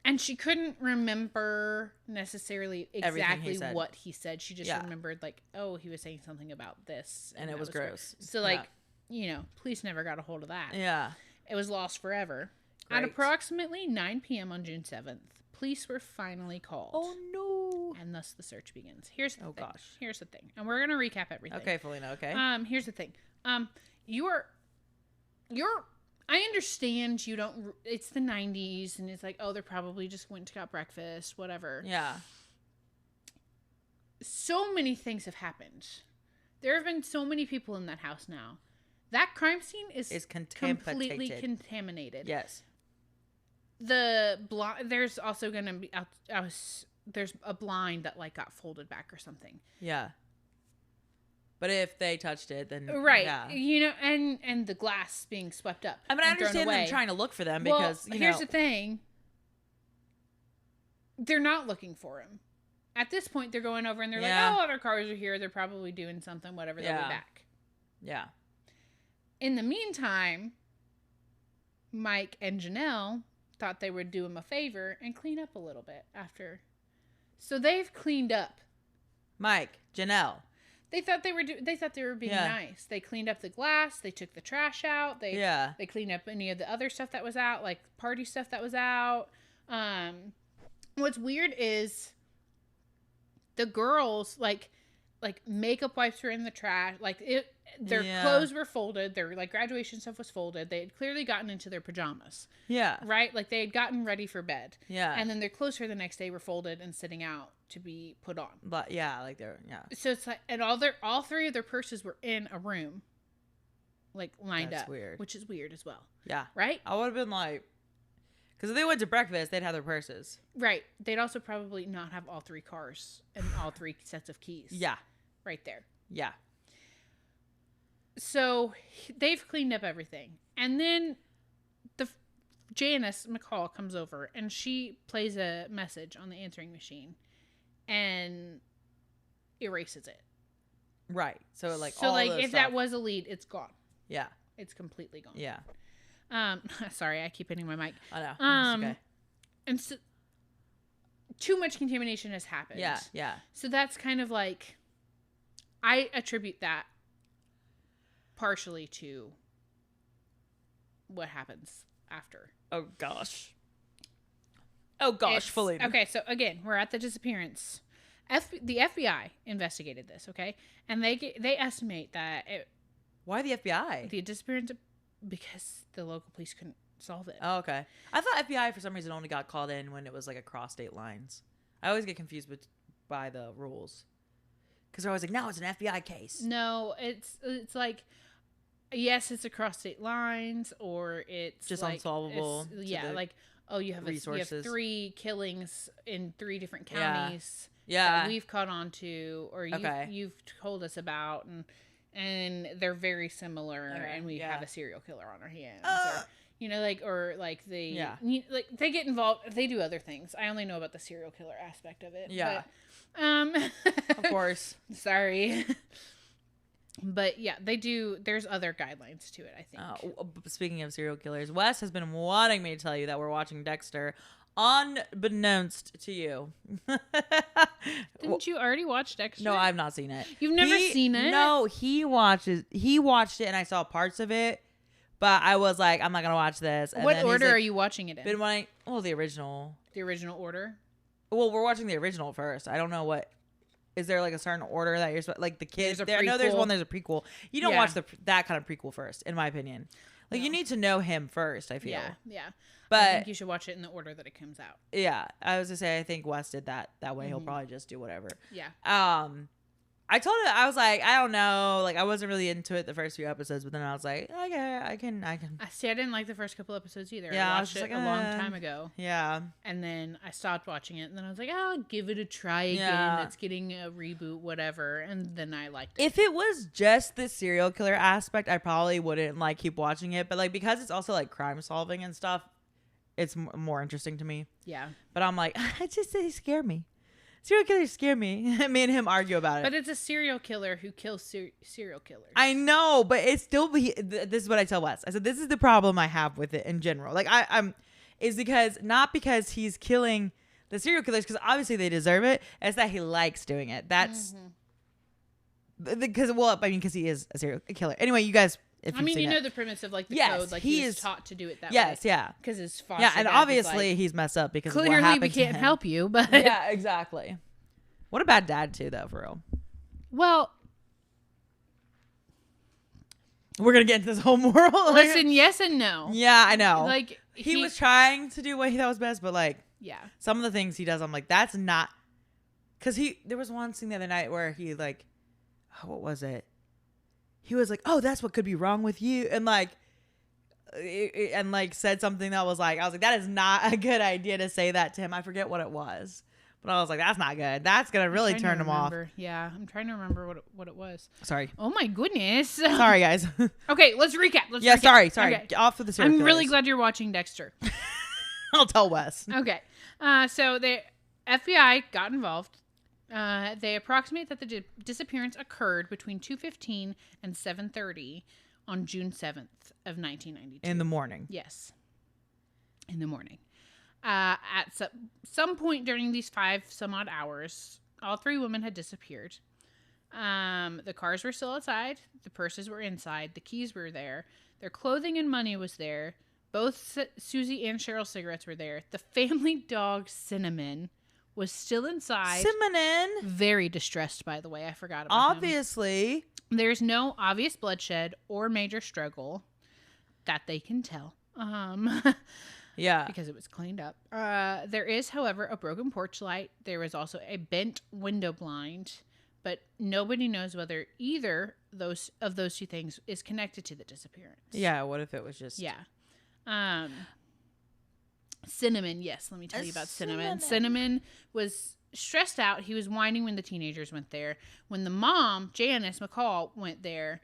And she couldn't remember necessarily exactly what he said. She just remembered like, oh, he was saying something about this. And it was gross. So like, police never got a hold of that. Yeah. It was lost forever. Great. At approximately 9 p.m. on June 7th, police were finally called. Oh, no. And thus the search begins. Here's the thing. Gosh. Here's the thing. And we're going to recap everything. Okay, Felina, okay. Here's the thing. You're I understand you don't, it's the 90s and it's like, oh, they're probably just went to got breakfast, whatever. Yeah. So many things have happened. There have been so many people in that house now. That crime scene is completely contaminated. Yes. There's also going to be, there's a blind that like got folded back or something. Yeah. But if they touched it, then right, yeah. And the glass being swept up. I mean, I understand them trying to look for them because here's the thing: they're not looking for him. At this point, they're going over and they're like, "Oh, other cars are here. They're probably doing something. Whatever. They'll be back." Yeah. In the meantime, Mike and Janelle thought they would do him a favor and clean up a little bit after. So they've cleaned up. Mike, Janelle. They thought they were being nice. They cleaned up the glass. They took the trash out. They cleaned up any of the other stuff that was out, like party stuff that was out. What's weird is the girls like makeup wipes were in the trash. Like their clothes were folded. Their like graduation stuff was folded. They had clearly gotten into their pajamas. Yeah. Right? Like they had gotten ready for bed. Yeah. And then their clothes for the next day were folded and sitting out to be put on. But like they're So it's like, and all 3 of their purses were in a room, like lined up. Weird. Which is weird as well. Yeah. Right? I would have been like, because if they went to breakfast, they'd have their purses. Right. They'd also probably not have all 3 cars and all 3 sets of keys. Yeah. Right there. Yeah. So they've cleaned up everything. And then Janice McCall comes over and she plays a message on the answering machine and erases it. Right. So like if that was a lead, it's gone. Yeah. It's completely gone. Yeah. Sorry, I keep hitting my mic. I know. It's okay. And so too much contamination has happened. Yeah. Yeah. So that's kind of like, I attribute that partially to what happens after. Oh gosh. Fully. Okay, so again, we're at the disappearance. The FBI investigated this, okay? And they estimate that why the FBI? The disappearance because the local police couldn't solve it. Oh, okay. I thought FBI for some reason only got called in when it was like across state lines. I always get confused by the rules. Because they're always like, no, it's an FBI case. No, it's like, yes, it's across state lines, or it's just like, unsolvable. Like, oh, you have 3 killings in 3 different counties. Yeah. That we've caught on to, or you've told us about, and they're very similar, and we have a serial killer on our hands. They get involved. They do other things. I only know about the serial killer aspect of it. Yeah. Of course. Sorry. But yeah, they do. There's other guidelines to it, I think. Speaking of serial killers, Wes has been wanting me to tell you that we're watching Dexter unbeknownst to you. Didn't you already watch Dexter? No, I've not seen it. You've never seen it? No, he watched it and I saw parts of it, but I was like, I'm not going to watch this. And what order are you watching it in? The original. The original order? Well, we're watching the original first. I don't know what. Is there like a certain order that you're like the kids? I know there's one. There's a prequel. You don't watch that kind of prequel first, in my opinion. Like you need to know him first. I feel. Yeah. But I think you should watch it in the order that it comes out. Yeah, I was gonna say I think Wes did that way. Mm-hmm. He'll probably just do whatever. Yeah. I told it, I was like, I don't know. Like, I wasn't really into it the first few episodes, but then I was like, okay, I can. I didn't like the first couple episodes either. Yeah, I watched it a long time ago. Yeah. And then I stopped watching it, and then I was like, I'll give it a try again. Yeah. It's getting a reboot, whatever. And then I liked it. If it was just the serial killer aspect, I probably wouldn't, like, keep watching it. But, like, because it's also, like, crime solving and stuff, it's more interesting to me. Yeah. But I'm like, they scare me. Serial killers scare me. Me and him argue about it. But it's a serial killer who kills serial killers. I know, but it's still. This is what I tell Wes. I said this is the problem I have with it in general. Like is because not because he's killing the serial killers, because obviously they deserve it. It's that he likes doing it. That's because he is a serial killer. Anyway, you guys. You know the premise of like the code, like he is taught to do it that way. Yes, yeah. Because his foster and dad obviously he's messed up because clearly of what happened we can't to him. help you, but yeah, exactly. What a bad dad too, though, for real. Well, we're gonna get into this whole moral. Listen, yes and no. Yeah, I know. Like he was trying to do what he thought was best, but like, yeah, some of the things he does, I'm like, that's not. Because there was one scene the other night where he like, what was it? He was like, "Oh, that's what could be wrong with you," and like said something that was like, I was like, that is not a good idea to say that to him. I forget what it was, but I was like, that's not good. That's gonna really turn him off. Yeah, I'm trying to remember what it was. Sorry. Oh my goodness. Sorry, guys. Okay, let's recap. Sorry. Okay. Off with the serial I'm killers. really glad you're watching Dexter. I'll tell Wes. Okay. So the FBI got involved. They approximate that the disappearance occurred between 2:15 and 7:30 on June 7th of 1992. In the morning. Yes. In the morning. At some point during these 5 some odd hours, all 3 women had disappeared. The cars were still outside. The purses were inside. The keys were there. Their clothing and money was there. Both Susie and Cheryl's cigarettes were there. The family dog, Cinnamon, was still inside. Cinnamon. Very distressed, by the way. I forgot about Obviously. him. There's no obvious bloodshed or major struggle that they can tell. Yeah. Because it was cleaned up. There is, however, a broken porch light. There was also a bent window blind. But nobody knows whether either of those 2 things is connected to the disappearance. Yeah, what if it was just... Yeah. Cinnamon, yes, let me tell you about Cinnamon. Cinnamon was stressed out. He was whining when the teenagers went there. When the mom, Janice McCall, went there,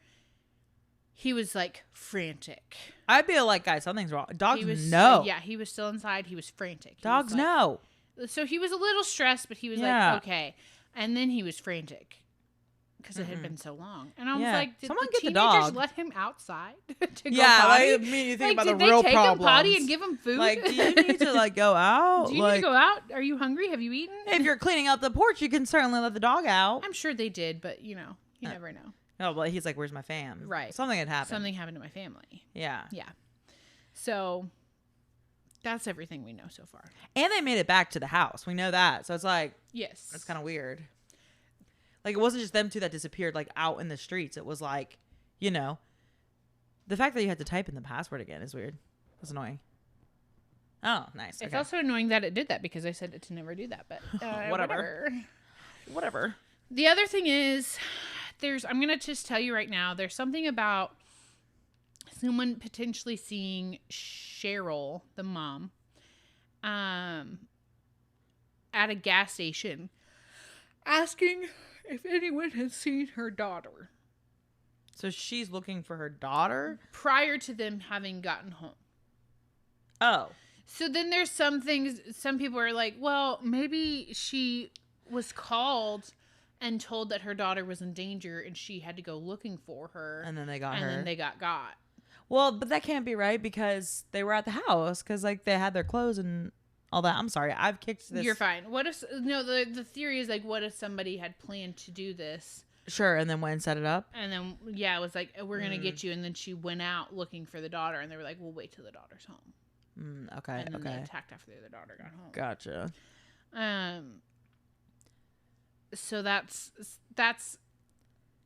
he was like frantic. I'd be like, guys, something's wrong. Dogs know. Yeah, he was still inside. He was frantic. Dogs know. So he was a little stressed, but he was like, okay. And then he was frantic. Because it had been so long. And I was like, did someone the get teenagers the dog? let him outside to go yeah, potty? like me, you think like, about the real problems. Did they take him potty and give him food? Like, do you need to like go out? Do you need to go out? Are you hungry? Have you eaten? If you're cleaning out the porch, you can certainly let the dog out. I'm sure they did, but you never know. No, but he's like, where's my fam? Right. Something had happened. Something happened to my family. Yeah. Yeah. So that's everything we know so far. And they made it back to the house. We know that. So it's like, yes, it's kind of weird. Like, it wasn't just them 2 that disappeared, like, out in the streets. It was like, the fact that you had to type in the password again is weird. It's annoying. Oh, nice. It's also annoying that it did that because I said it to never do that, but Whatever. The other thing is, I'm going to just tell you right now, there's something about someone potentially seeing Cheryl, the mom, at a gas station, asking if anyone has seen her daughter. So she's looking for her daughter? Prior to them having gotten home. Oh. So then there's some things, some people are like, well, maybe she was called and told that her daughter was in danger and she had to go looking for her. And then they got her. And then they got. Well, but that can't be right because they were at the house because, like, they had their clothes and all that. I'm sorry. I've kicked this. You're fine. What if the theory is like, what if somebody had planned to do this? Sure, and then went and set it up. And then it was like, we're gonna get you, and then she went out looking for the daughter, and they were like, we'll wait till the daughter's home. Okay. And then they attacked after the other daughter got home. Gotcha. So that's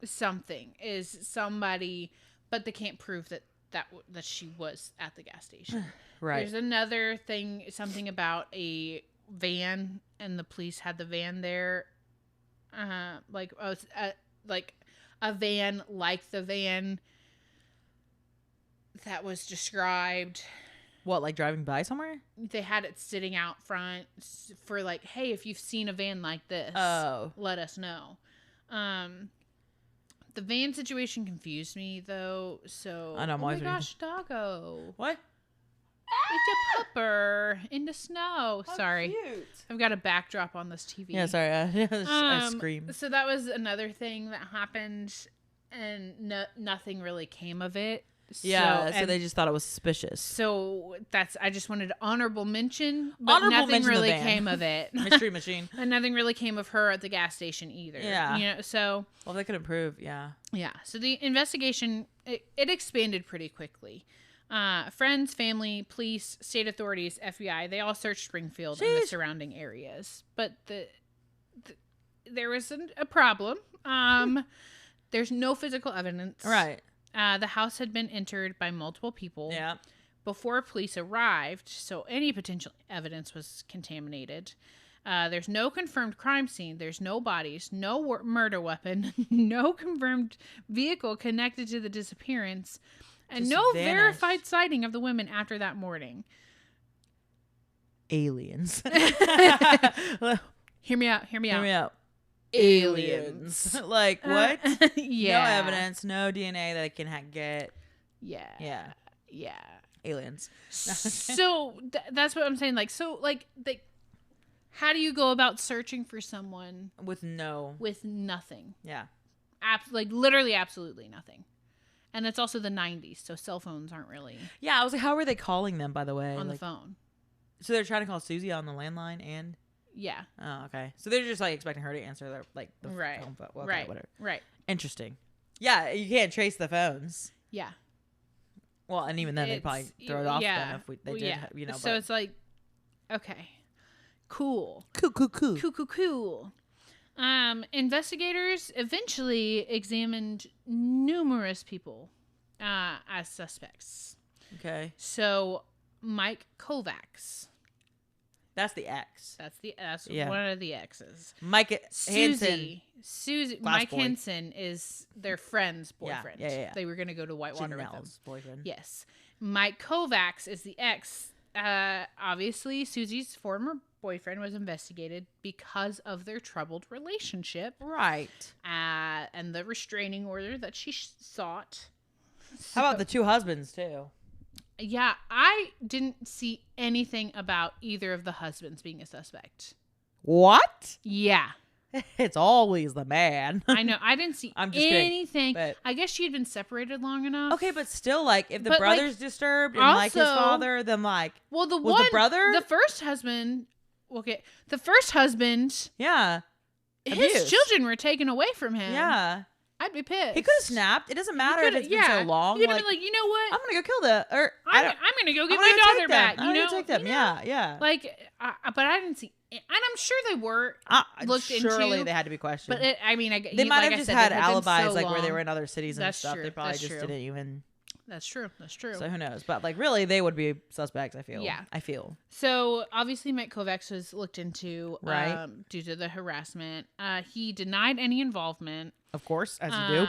something, is somebody, but they can't prove that she was at the gas station. Right. There's another thing, something about a van, and the police had the van there, like a van like the van that was described. What, like driving by somewhere? They had it sitting out front for like, hey, if you've seen a van like this, let us know. The van situation confused me though, so I know, oh my gosh, doggo. What? It's a pupper in the snow. How sorry. Cute. I've got a backdrop on this TV. Yeah, sorry. I scream. So that was another thing that happened, and nothing really came of it. Yeah, so they just thought it was suspicious. So I just wanted an honorable mention, but nothing really came of it. Mystery machine. And nothing really came of her at the gas station either. Yeah. So. Well, they couldn't prove, yeah. Yeah. So the investigation, it expanded pretty quickly. Friends, family, police, state authorities, FBI, they all searched Springfield and the surrounding areas. But there was a problem. There's no physical evidence. Right. The house had been entered by multiple people before police arrived, so any potential evidence was contaminated. There's no confirmed crime scene. There's no bodies, no murder weapon, no confirmed vehicle connected to the disappearance, and Just no vanished. verified sighting of the women after that morning. Aliens. Hear me out. Hear me out. Aliens. Like, what? Yeah. No evidence, no DNA that I can get. Yeah. Yeah. Yeah. Aliens. So that's what I'm saying. Like, so, like, how do you go about searching for someone with nothing? Yeah. Like, literally absolutely nothing. And it's also the 90s, so cell phones aren't really. Yeah, I was like, how were they calling them, by the way? On the phone. So they're trying to call Susie on the landline and... Yeah. Oh, okay. So they're just, like, expecting her to answer their, like, the right. phone. Well, okay, right. whatever. Right. Interesting. Yeah, you can't trace the phones. Yeah. Well, and even then, they'd probably throw it off them if they did, you know. So it's like, okay. Cool. Cool. Investigators eventually examined numerous people as suspects. Okay. So Mike Kovacs. That's the ex. That's one of the exes. Mike Hansen. Susie. Mike Hansen is their friend's boyfriend. Yeah. They were going to go to Whitewater with him. Boyfriend. Yes. Mike Kovacs is the ex. Obviously, Susie's former boyfriend was investigated because of their troubled relationship. Right. And the restraining order that she sought. How about the two husbands, too? Yeah, I didn't see anything about either of the husbands being a suspect. What? Yeah. It's always the man. I know. I didn't see anything. Kidding, I guess she had been separated long enough. Okay, but still, like, if the brother's disturbed and, like, his father, then, like, well, the brother? The first husband, yeah. His children were taken away from him. Yeah. I'd be pissed. He could have snapped. It doesn't matter if it's been so long. He could have been like, you know what? I'm going to go kill the... Or I'm going to go get my daughter back. I'm going to take them. Yeah. Like, but I didn't see... And I'm sure they were looked into. Surely they had to be questioned. But they might have just had alibis, like, where they were in other cities and stuff. True. They probably just didn't even... That's true. So who knows? But, like, really, they would be suspects, I feel. Yeah. I feel. So, obviously, Mike Kovacs was looked into right. Due to the harassment. He denied any involvement. Of course, as you do.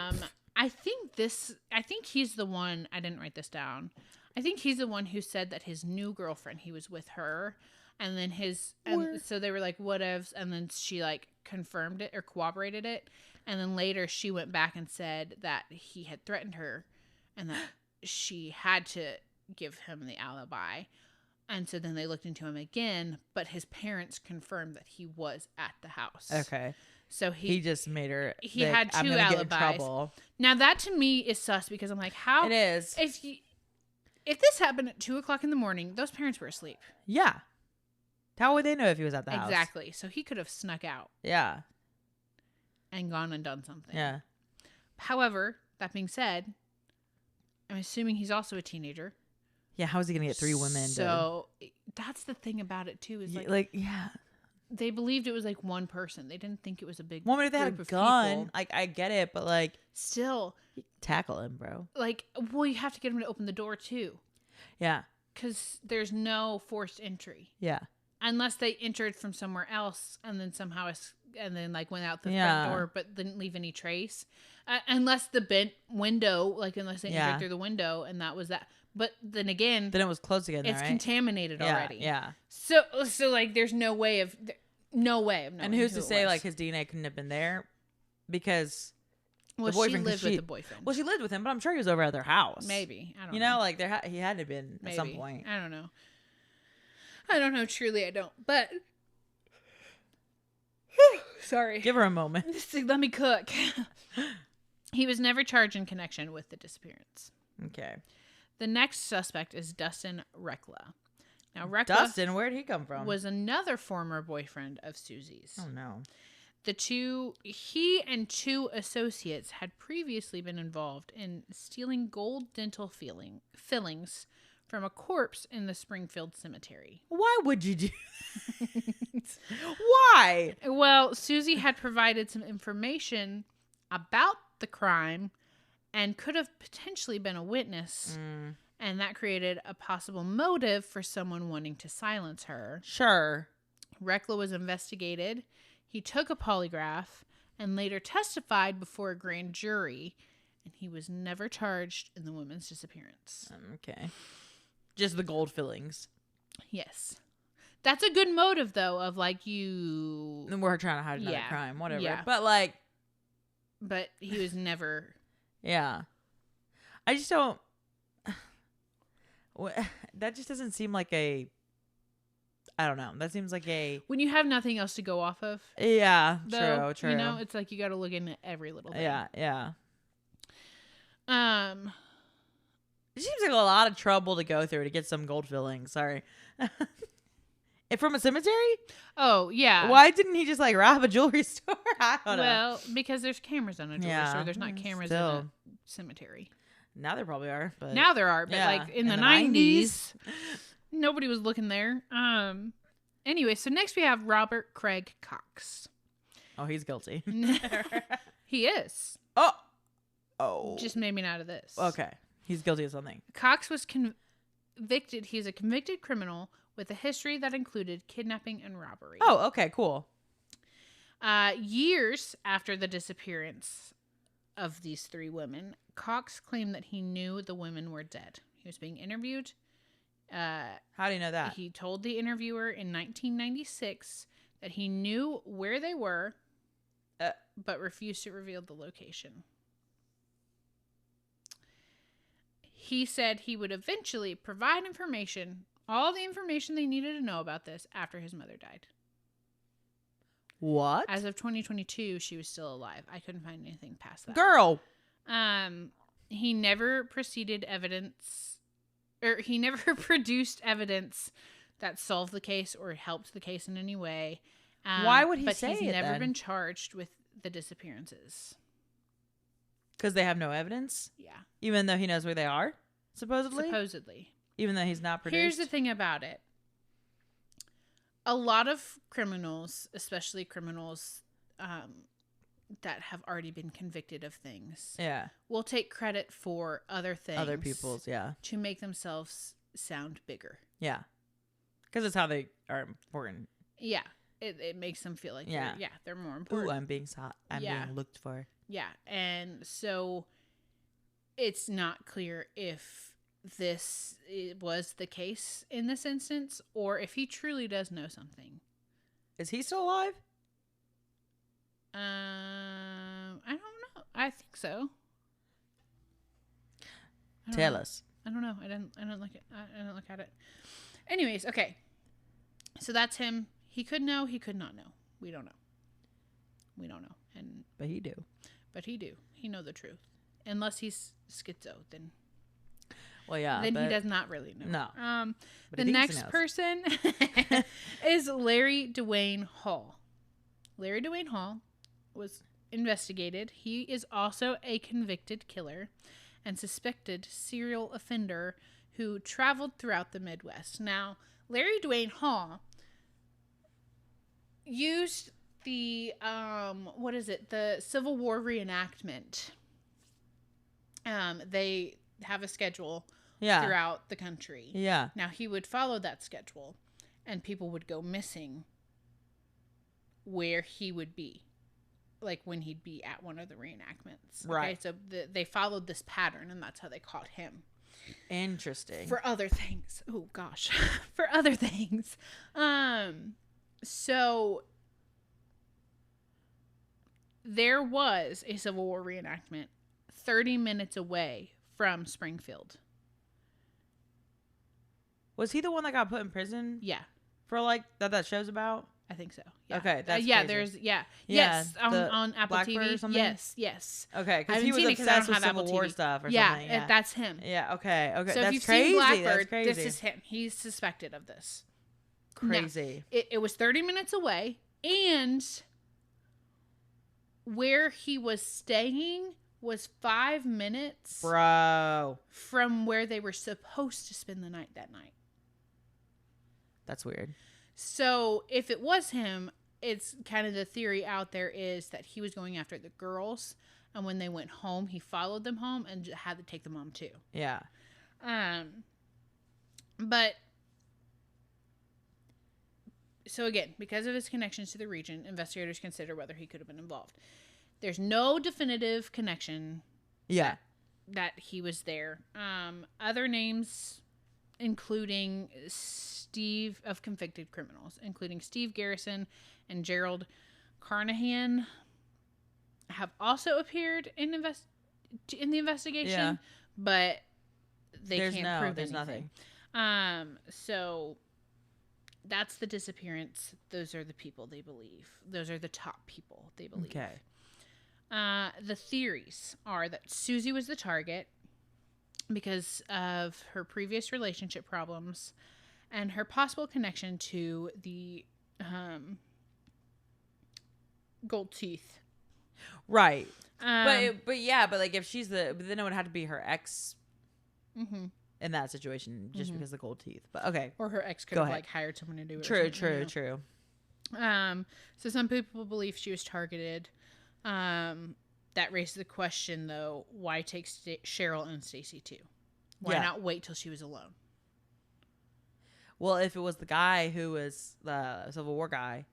I think he's the one, I didn't write this down. I think he's the one who said that his new girlfriend, he was with her. And then so they were like, what ifs? And then she, like, confirmed it or corroborated it. And then later she went back and said that he had threatened her and that she had to give him the alibi. And so then they looked into him again, but his parents confirmed that he was at the house. Okay. So he just made her. He had two alibis. Get in trouble. Now that to me is sus because I'm like, how it is. If this happened at 2:00 in the morning, those parents were asleep. Yeah. How would they know if he was at the house? Exactly. So he could have snuck out. Yeah. And gone and done something. Yeah. However, that being said, I'm assuming he's also a teenager. Yeah, how is he going to get 3 women? So that's the thing about it, too. Is yeah. They believed it was like one person. They didn't think it was a big Well, if they had a gun, like, I get it, but like, still tackle him, bro. Like, well, you have to get him to open the door too. Yeah. Because there's no forced entry. Yeah. Unless they entered from somewhere else and then somehow like went out the front door but didn't leave any trace. Unless the bent window, like unless they entered through the window and that was that. But then again, then it was closed again. It's contaminated already. Yeah. So like, there's no way of knowing. And who's to say like his DNA couldn't have been there? Because she lived with the boyfriend. Well, she lived with him, but I'm sure he was over at their house. Maybe I don't know. You know, like he had to have been at some point. I don't know. I don't know. Truly, I don't. But sorry. Give her a moment. Let me cook. He was never charged in connection with the disappearance. Okay. The next suspect is Dustin Rekla. Now, Rekla Dustin, where'd he come from? Was another former boyfriend of Susie's. Oh, no. He and 2 associates had previously been involved in stealing gold dental fillings from a corpse in the Springfield cemetery. Why would you do that? Why? Well, Susie had provided some information about the crime and could have potentially been a witness. And that created a possible motive for someone wanting to silence her. Sure. Rekla was investigated. He took a polygraph and later testified before a grand jury. And he was never charged in the woman's disappearance. Okay. Just the gold fillings. Yes. That's a good motive, though, of like you... And we're trying to hide another crime, whatever. Yeah. But like... But he was never... Yeah. I just don't... That just doesn't seem like a... I don't know. That seems like a... When you have nothing else to go off of. Yeah, though, true. You know, it's like you got to look into every little thing. Yeah. It seems like a lot of trouble to go through to get some gold filling. Sorry. From a cemetery? Oh, yeah. Why didn't he just like rob a jewelry store? I don't know. Well, because there's cameras on a jewelry store. There's not cameras in a cemetery. Now there probably are. But now there are. But like in the 90s, nobody was looking there. Anyway, so next we have Robert Craig Cox. Oh, he's guilty. He is. Oh. Just maybe not of this. Okay. He's guilty of something. Cox was convicted. He's a convicted criminal with a history that included kidnapping and robbery. Oh, okay, cool. Years after the disappearance of these 3 women, Cox claimed that he knew the women were dead. He was being interviewed. How do you know that? He told the interviewer in 1996 that he knew where they were, but refused to reveal the location. He said he would eventually provide all the information they needed to know about this after his mother died. What? As of 2022, she was still alive. I couldn't find anything past that. Girl. He never produced evidence that solved the case or helped the case in any way. Why would he say it? But he's never then? been charged with the disappearances. Because they have no evidence? Yeah. Even though he knows where they are? Supposedly? Even though he's not produced? Here's the thing about it. A lot of criminals, especially criminals that have already been convicted of things, will take credit for other things. Other people's, to make themselves sound bigger. Yeah. Because it's how they are important. Yeah. It makes them feel like they're more important. Ooh, I'm being sought. I'm being looked for. Yeah. And so it's not clear if this was the case in this instance or if he truly does know something. Is he still alive? I don't know. I think so. Tell us. I don't know. I didn't look at it. Anyways, okay. So that's him. He could know, he could not know. We don't know. But he do. He know the truth. Unless he's schizo, then. Well, yeah. Then he does not really know. No. The next person is Larry Dwayne Hall. Larry Dwayne Hall was investigated. He is also a convicted killer and suspected serial offender who traveled throughout the Midwest. Now, Larry Dwayne Hall used the the Civil War reenactment. They have a schedule throughout the country. Yeah. Now he would follow that schedule, and people would go missing where he would be, like when he'd be at one of the reenactments. Right. Okay, so they followed this pattern, and that's how they caught him. Interesting. For other things. Oh gosh. For other things. So there was a Civil War reenactment 30 minutes away from Springfield. Was he the one that got put in prison? Yeah. For like that show's about? I think so. Yeah. Okay, that's yeah. crazy. There's Yeah, yes on Apple Blackbird TV or something? Yes. Okay, I because he haven't was seen it 'cause I don't obsessed with have Civil Apple War TV. stuff or Yeah, something. Yeah, that's him. Yeah. Okay. So that's if you've crazy. seen Blackbird, That's crazy. this is him. He's suspected of this. Crazy. Now, it was 30 minutes away, and where he was staying was 5 minutes Bro. from where they were supposed to spend the night that night. That's weird. So if it was him, it's kind of the theory out there is that he was going after the girls, and when they went home, he followed them home and had to take the mom too. Yeah. But so again, because of his connections to the region, investigators consider whether he could have been involved. There's no definitive connection. Yeah. That he was there. Other names, including Steve of convicted criminals, including Steve Garrison and Gerald Carnahan, have also appeared in the investigation, but they can't prove there's anything. nothing. So that's the disappearance. Those are the people they believe. Those are the top people they believe. Okay. The theories are that Susie was the target because of her previous relationship problems and her possible connection to the gold teeth. Right. But like if she's but then it would have to be her ex in that situation just because of the gold teeth. But okay. Or her ex could have like hired someone to do it. True. So some people believe she was targeted. That raises the question though, why take Cheryl and Stacy too? Why not wait till she was alone? Well, if it was the guy who was the Civil War guy,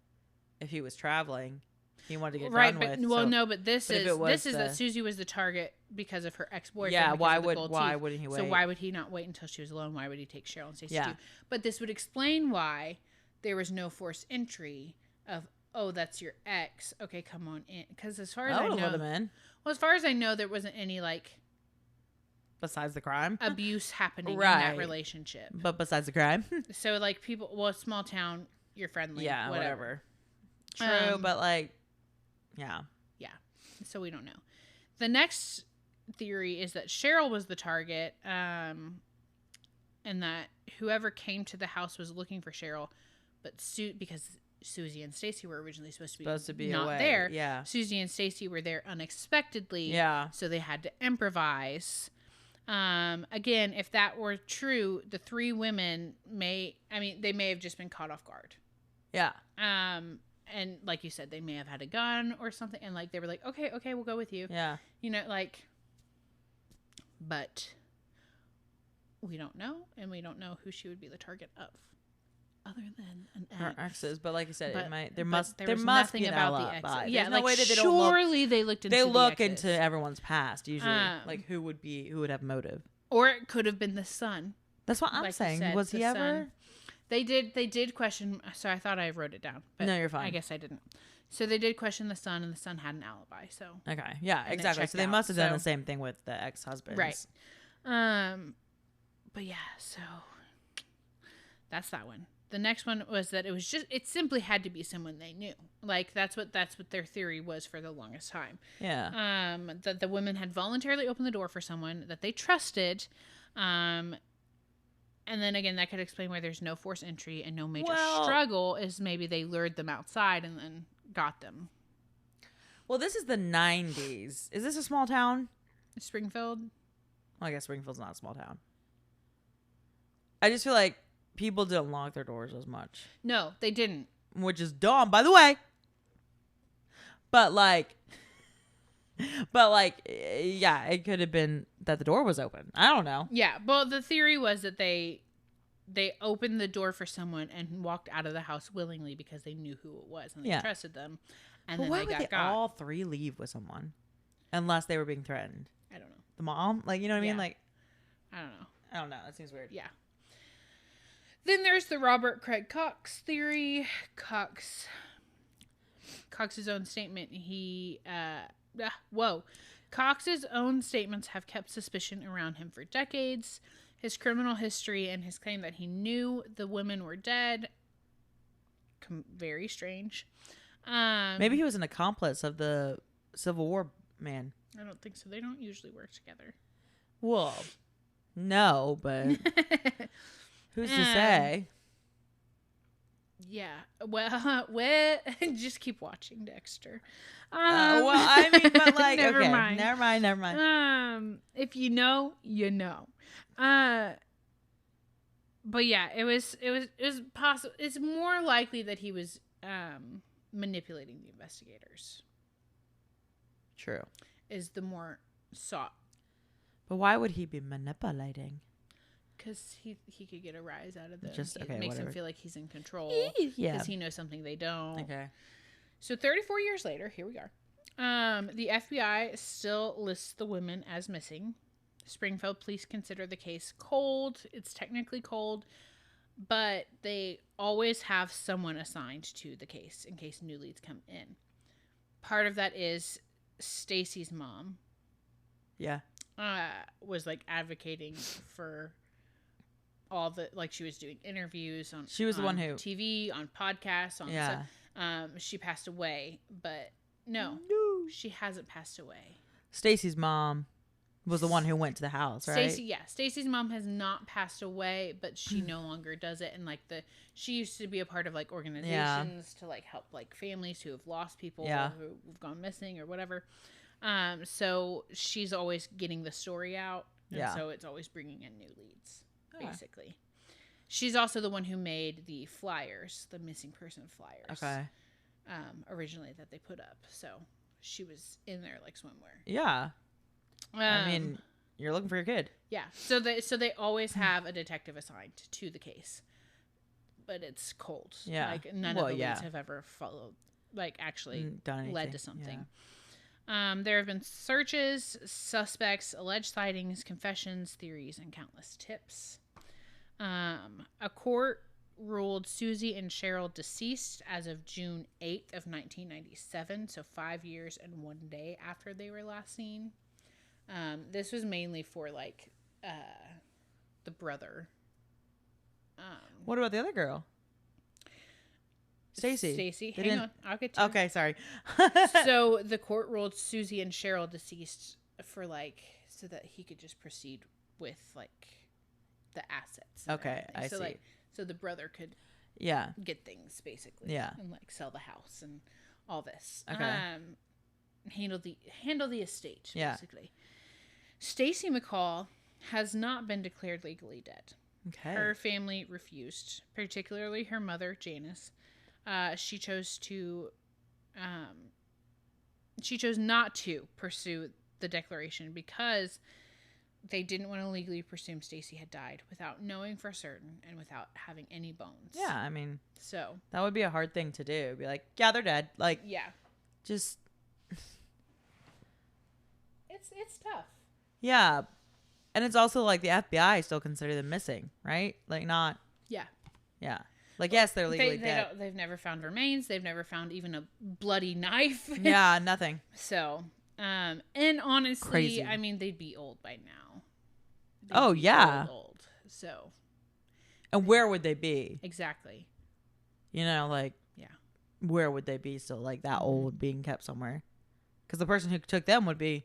if he was traveling, he wanted to get done with. But this is that Susie was the target because of her ex-boyfriend. Yeah, why wouldn't he wait? So why would he not wait until she was alone? Why would he take Cheryl and Stacy too? Yeah. But this would explain why there was no forced entry of, oh, that's your ex. Okay, come on in. Because as far as I know, as far as I know, there wasn't any like besides the crime abuse happening in that relationship. But besides the crime, so like people, small town, you're friendly. Yeah, whatever. True, but like, yeah. So we don't know. The next theory is that Cheryl was the target, and that whoever came to the house was looking for Cheryl, but because Susie and Stacy were originally supposed to be not away. there. Yeah. Susie and Stacy were there unexpectedly. Yeah. So they had to improvise. Again, if that were true, the three women may have just been caught off guard. Yeah. And like you said, they may have had a gun or something, and like they were like, okay, we'll go with you. Yeah. You know, like, but we don't know, and we don't know who she would be the target of, other than an ex. Her exes, but like you said, there must be nothing an about the alibi. exes. Yeah, there's no way that they looked into. They look the exes. into everyone's past usually. Like who would have motive, or it could have been the son. That's what I'm saying. Was he ever? Son. They did question. So I thought I wrote it down. But no, you're fine. I guess I didn't. So they did question the son, and the son had an alibi. So okay, yeah, exactly. So they must have done the same thing with the ex-husbands, right? But yeah, so that's that one. The next one was that it simply had to be someone they knew. Like that's what their theory was for the longest time. Yeah. That the women had voluntarily opened the door for someone that they trusted, And then again, that could explain why there's no forced entry and no major struggle, is maybe they lured them outside and then got them. Well, this is the 90s. Is this a small town? Springfield? Well, I guess Springfield's not a small town. I just feel like people didn't lock their doors as much. No, they didn't. Which is dumb, by the way. But like, yeah, it could have been that the door was open. I don't know. Yeah, well, the theory was that they opened the door for someone and walked out of the house willingly because they knew who it was and they trusted them. And then why they would got all three leave with someone unless they were being threatened? I don't know. The mom, like, you know what I mean? Like, I don't know. I don't know. That seems weird. Yeah. Then there's the Robert Craig Cox theory. Cox's own statement. Cox's own statements have kept suspicion around him for decades. His criminal history and his claim that he knew the women were dead. Very strange. Maybe he was an accomplice of the Civil War man. I don't think so. They don't usually work together. Well, no, but who's to say? Yeah. Well, just keep watching Dexter. Well, I mean, but like, never okay, mind. never mind. If you know, you know. But yeah, it was possible. It's more likely that he was manipulating the investigators. True. Is the more sought. But why would he be manipulating? Because he could get a rise out of them. It makes him feel like he's in control. Yeah. Because he knows something they don't. Okay. So 34 years later, here we are. The FBI still lists the women as missing. Springfield police consider the case cold. It's technically cold, but they always have someone assigned to the case in case new leads come in. Part of that is Stacy's mom. Yeah. Was like advocating for all the, like, she was doing interviews on. She was the one who TV, on podcasts, on. Yeah. She passed away, but no, she hasn't passed away. Stacy's mom was the one who went to the house, right? Stacy's mom has not passed away, but she no longer does it. And like she used to be a part of like organizations to like help like families who have lost people who've gone missing or whatever. So she's always getting the story out. And so it's always bringing in new leads, basically. She's also the one who made the flyers, the missing person flyers. Okay. Originally that they put up. So she was in there like swimwear. Yeah. I mean, you're looking for your kid. Yeah. So they always have a detective assigned to the case. But it's cold. Yeah. Like none of the leads have ever followed, like actually led to something. Yeah. There have been searches, suspects, alleged sightings, confessions, theories, and countless tips. A court ruled Susie and Cheryl deceased as of June 8th of 1997, so 5 years and 1 day after they were last seen. This was mainly for like the brother. What about the other girl? Stacy. Hang on. I'll get to it. Okay, sorry. So the court ruled Susie and Cheryl deceased for like so that he could just proceed with like the assets. Okay, I see. Like, so the brother could get things basically. Yeah. And like sell the house and all this. Okay. Handle the estate, basically. Stacy McCall has not been declared legally dead. Okay. Her family refused, particularly her mother, Janice. She chose not to pursue the declaration because they didn't want to legally presume Stacy had died without knowing for certain and without having any bones. Yeah, I mean, so that would be a hard thing to do. Be like, yeah, they're dead. Like, yeah, just it's tough. Yeah, and it's also like the FBI still consider them missing, right? Like not. Yeah. Like, yes, they're legally dead. They've never found remains. They've never found even a bloody knife. Yeah, nothing. So, and honestly, crazy. I mean, they'd be old by now. Old. So. And where would they be? Exactly. You know, like. Yeah. Where would they be still, like, that old, being kept somewhere? Because the person who took them would be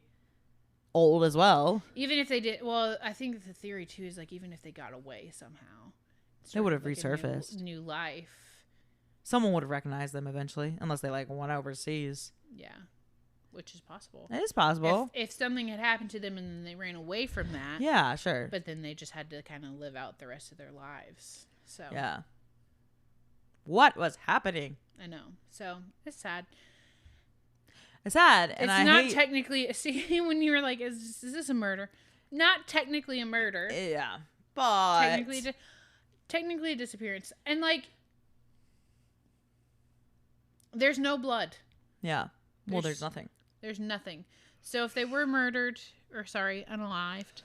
old as well. Even if they did, well, I think the theory too is like even if they got away somehow, They would have like resurfaced. new life. Someone would have recognized them eventually, unless they like went overseas. Yeah, which is possible. It is possible. If something had happened to them and then they ran away from that. Yeah, sure. But then they just had to kind of live out the rest of their lives. So yeah. What was happening? I know. So it's sad. It's sad, and It's not technically. See, when you were like, "Is this a murder?" Not technically a murder. Yeah, but technically a disappearance, and like, there's no blood. Yeah. Well, there's nothing. There's nothing. So if they were murdered, or unalived,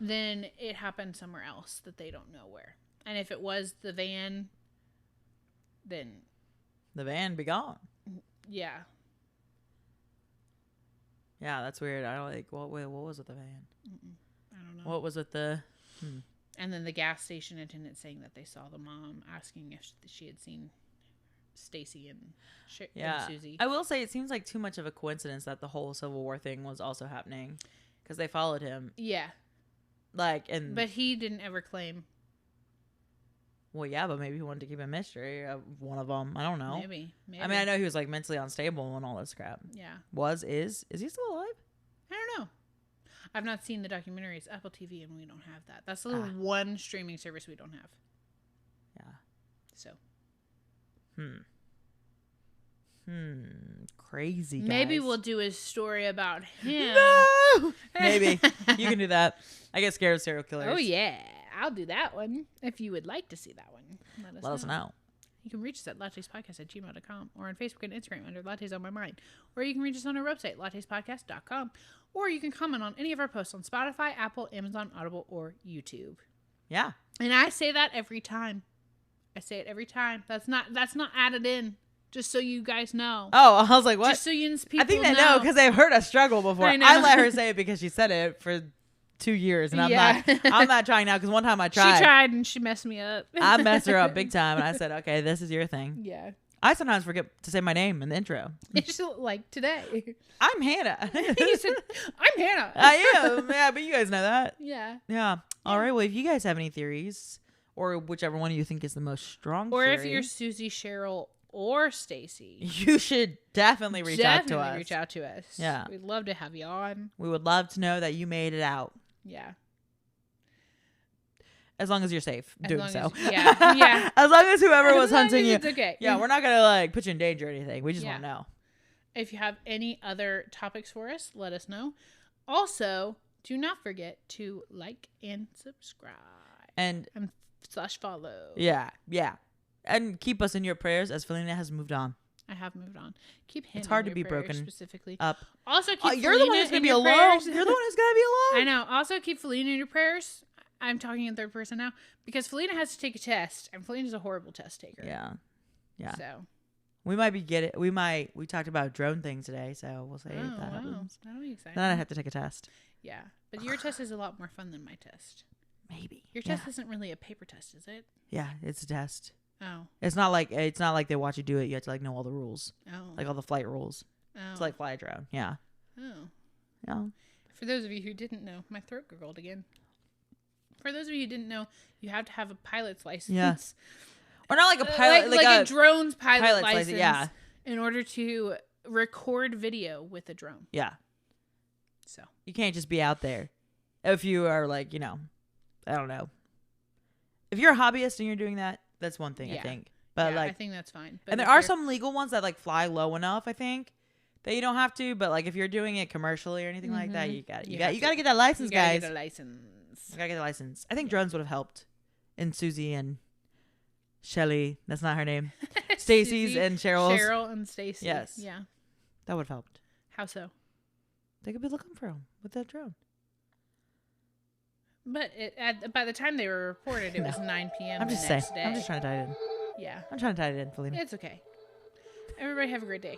then it happened somewhere else that they don't know where. And if it was the van, then the van be gone. Yeah. Yeah, that's weird. I don't like. What was with the van? I don't know. What was with the? And then the gas station attendant saying that they saw the mom asking if she had seen Stacy and Susie. I will say it seems like too much of a coincidence that the whole Civil War thing was also happening, because they followed him. Yeah. But he didn't ever claim. Well, yeah, but maybe he wanted to keep a mystery of one of them. I don't know. Maybe. I mean, I know he was like mentally unstable and all this crap. Yeah. Is he still alive? I don't know. I've not seen the documentary. It's Apple TV, and we don't have that. That's the one streaming service we don't have. Yeah. So. Crazy guys. Maybe we'll do a story about him. No! Maybe. You can do that. I get scared of serial killers. Oh, yeah. I'll do that one. If you would like to see that one, let us know. You can reach us at lattespodcast@gmail.com or on Facebook and Instagram under Lattes on My Mind. Or you can reach us on our website, lattespodcast.com. Or you can comment on any of our posts on Spotify, Apple, Amazon, Audible, or YouTube. Yeah. And I say that every time. I say it every time. That's not added in. Just so you guys know. Oh, I was like, what? Just so people I think they know because they've heard us struggle before. I know. I let her say it because she said it for 2 years, and I'm not trying now because one time I tried. She tried and she messed me up. I messed her up big time, and I said, okay, this is your thing. Yeah. I sometimes forget to say my name in the intro. It's like today. I'm Hannah. He said, I'm Hannah. I am. Yeah, but you guys know that. Yeah. Yeah. All right. Well, if you guys have any theories, or whichever one of you think is the most strong or theory, if you're Susie, Cheryl, or Stacy, you should definitely reach out to us. Reach out to us. Yeah. We'd love to have you on. We would love to know that you made it out. Yeah. As long as you're safe doing so. Yeah. As long as whoever was hunting you. It's okay. Yeah, we're not going to like put you in danger or anything. We just want to know. If you have any other topics for us, let us know. Also, do not forget to like and subscribe. And /follow. Yeah. And keep us in your prayers as Felina has moved on. I have moved on. Keep him. It's hard in to be your prayers broken specifically. up. Also, keep you're the one who's gonna be alone. Prayers. You're the one who's gonna be alone. I know. Also, keep Felina in your prayers. I'm talking in third person now because Felina has to take a test, and Felina's a horrible test taker. Yeah. So we might be we talked about drone things today, so we'll see if that happens. That'll be exciting. Then I have to take a test. Yeah, but your test is a lot more fun than my test. Maybe your test isn't really a paper test, is it? Yeah, it's a test. Oh. It's not like they watch you do it. You have to like know all the rules. Oh. Like all the flight rules. Oh. It's like fly a drone. Yeah. Oh. Yeah. For those of you who didn't know, my throat gurgled again. For those of you who didn't know, you have to have a pilot's license. Yeah. Or not like a pilot, like a drone's pilot's license. Yeah. In order to record video with a drone. Yeah. So you can't just be out there. If you are like, I don't know. If you're a hobbyist and you're doing that, that's one thing, I think. But I think that's fine. But and there are some legal ones that like fly low enough, I think, that you don't have to. But like if you're doing it commercially or anything like that, you got to get that license, guys. You gotta get a license. You gotta get the license. I think drones would have helped. And Susie and Shelly, that's not her name. Stacy's and Cheryl's. Cheryl and Stacy. Yes. Yeah. That would have helped. How so? They could be looking for him with that drone. But by the time they were reported, it was 9 p.m. I'm just the next saying. day. I'm just trying to tie it in. Yeah. I'm trying to tie it in, Felina. It's okay. Everybody have a great day.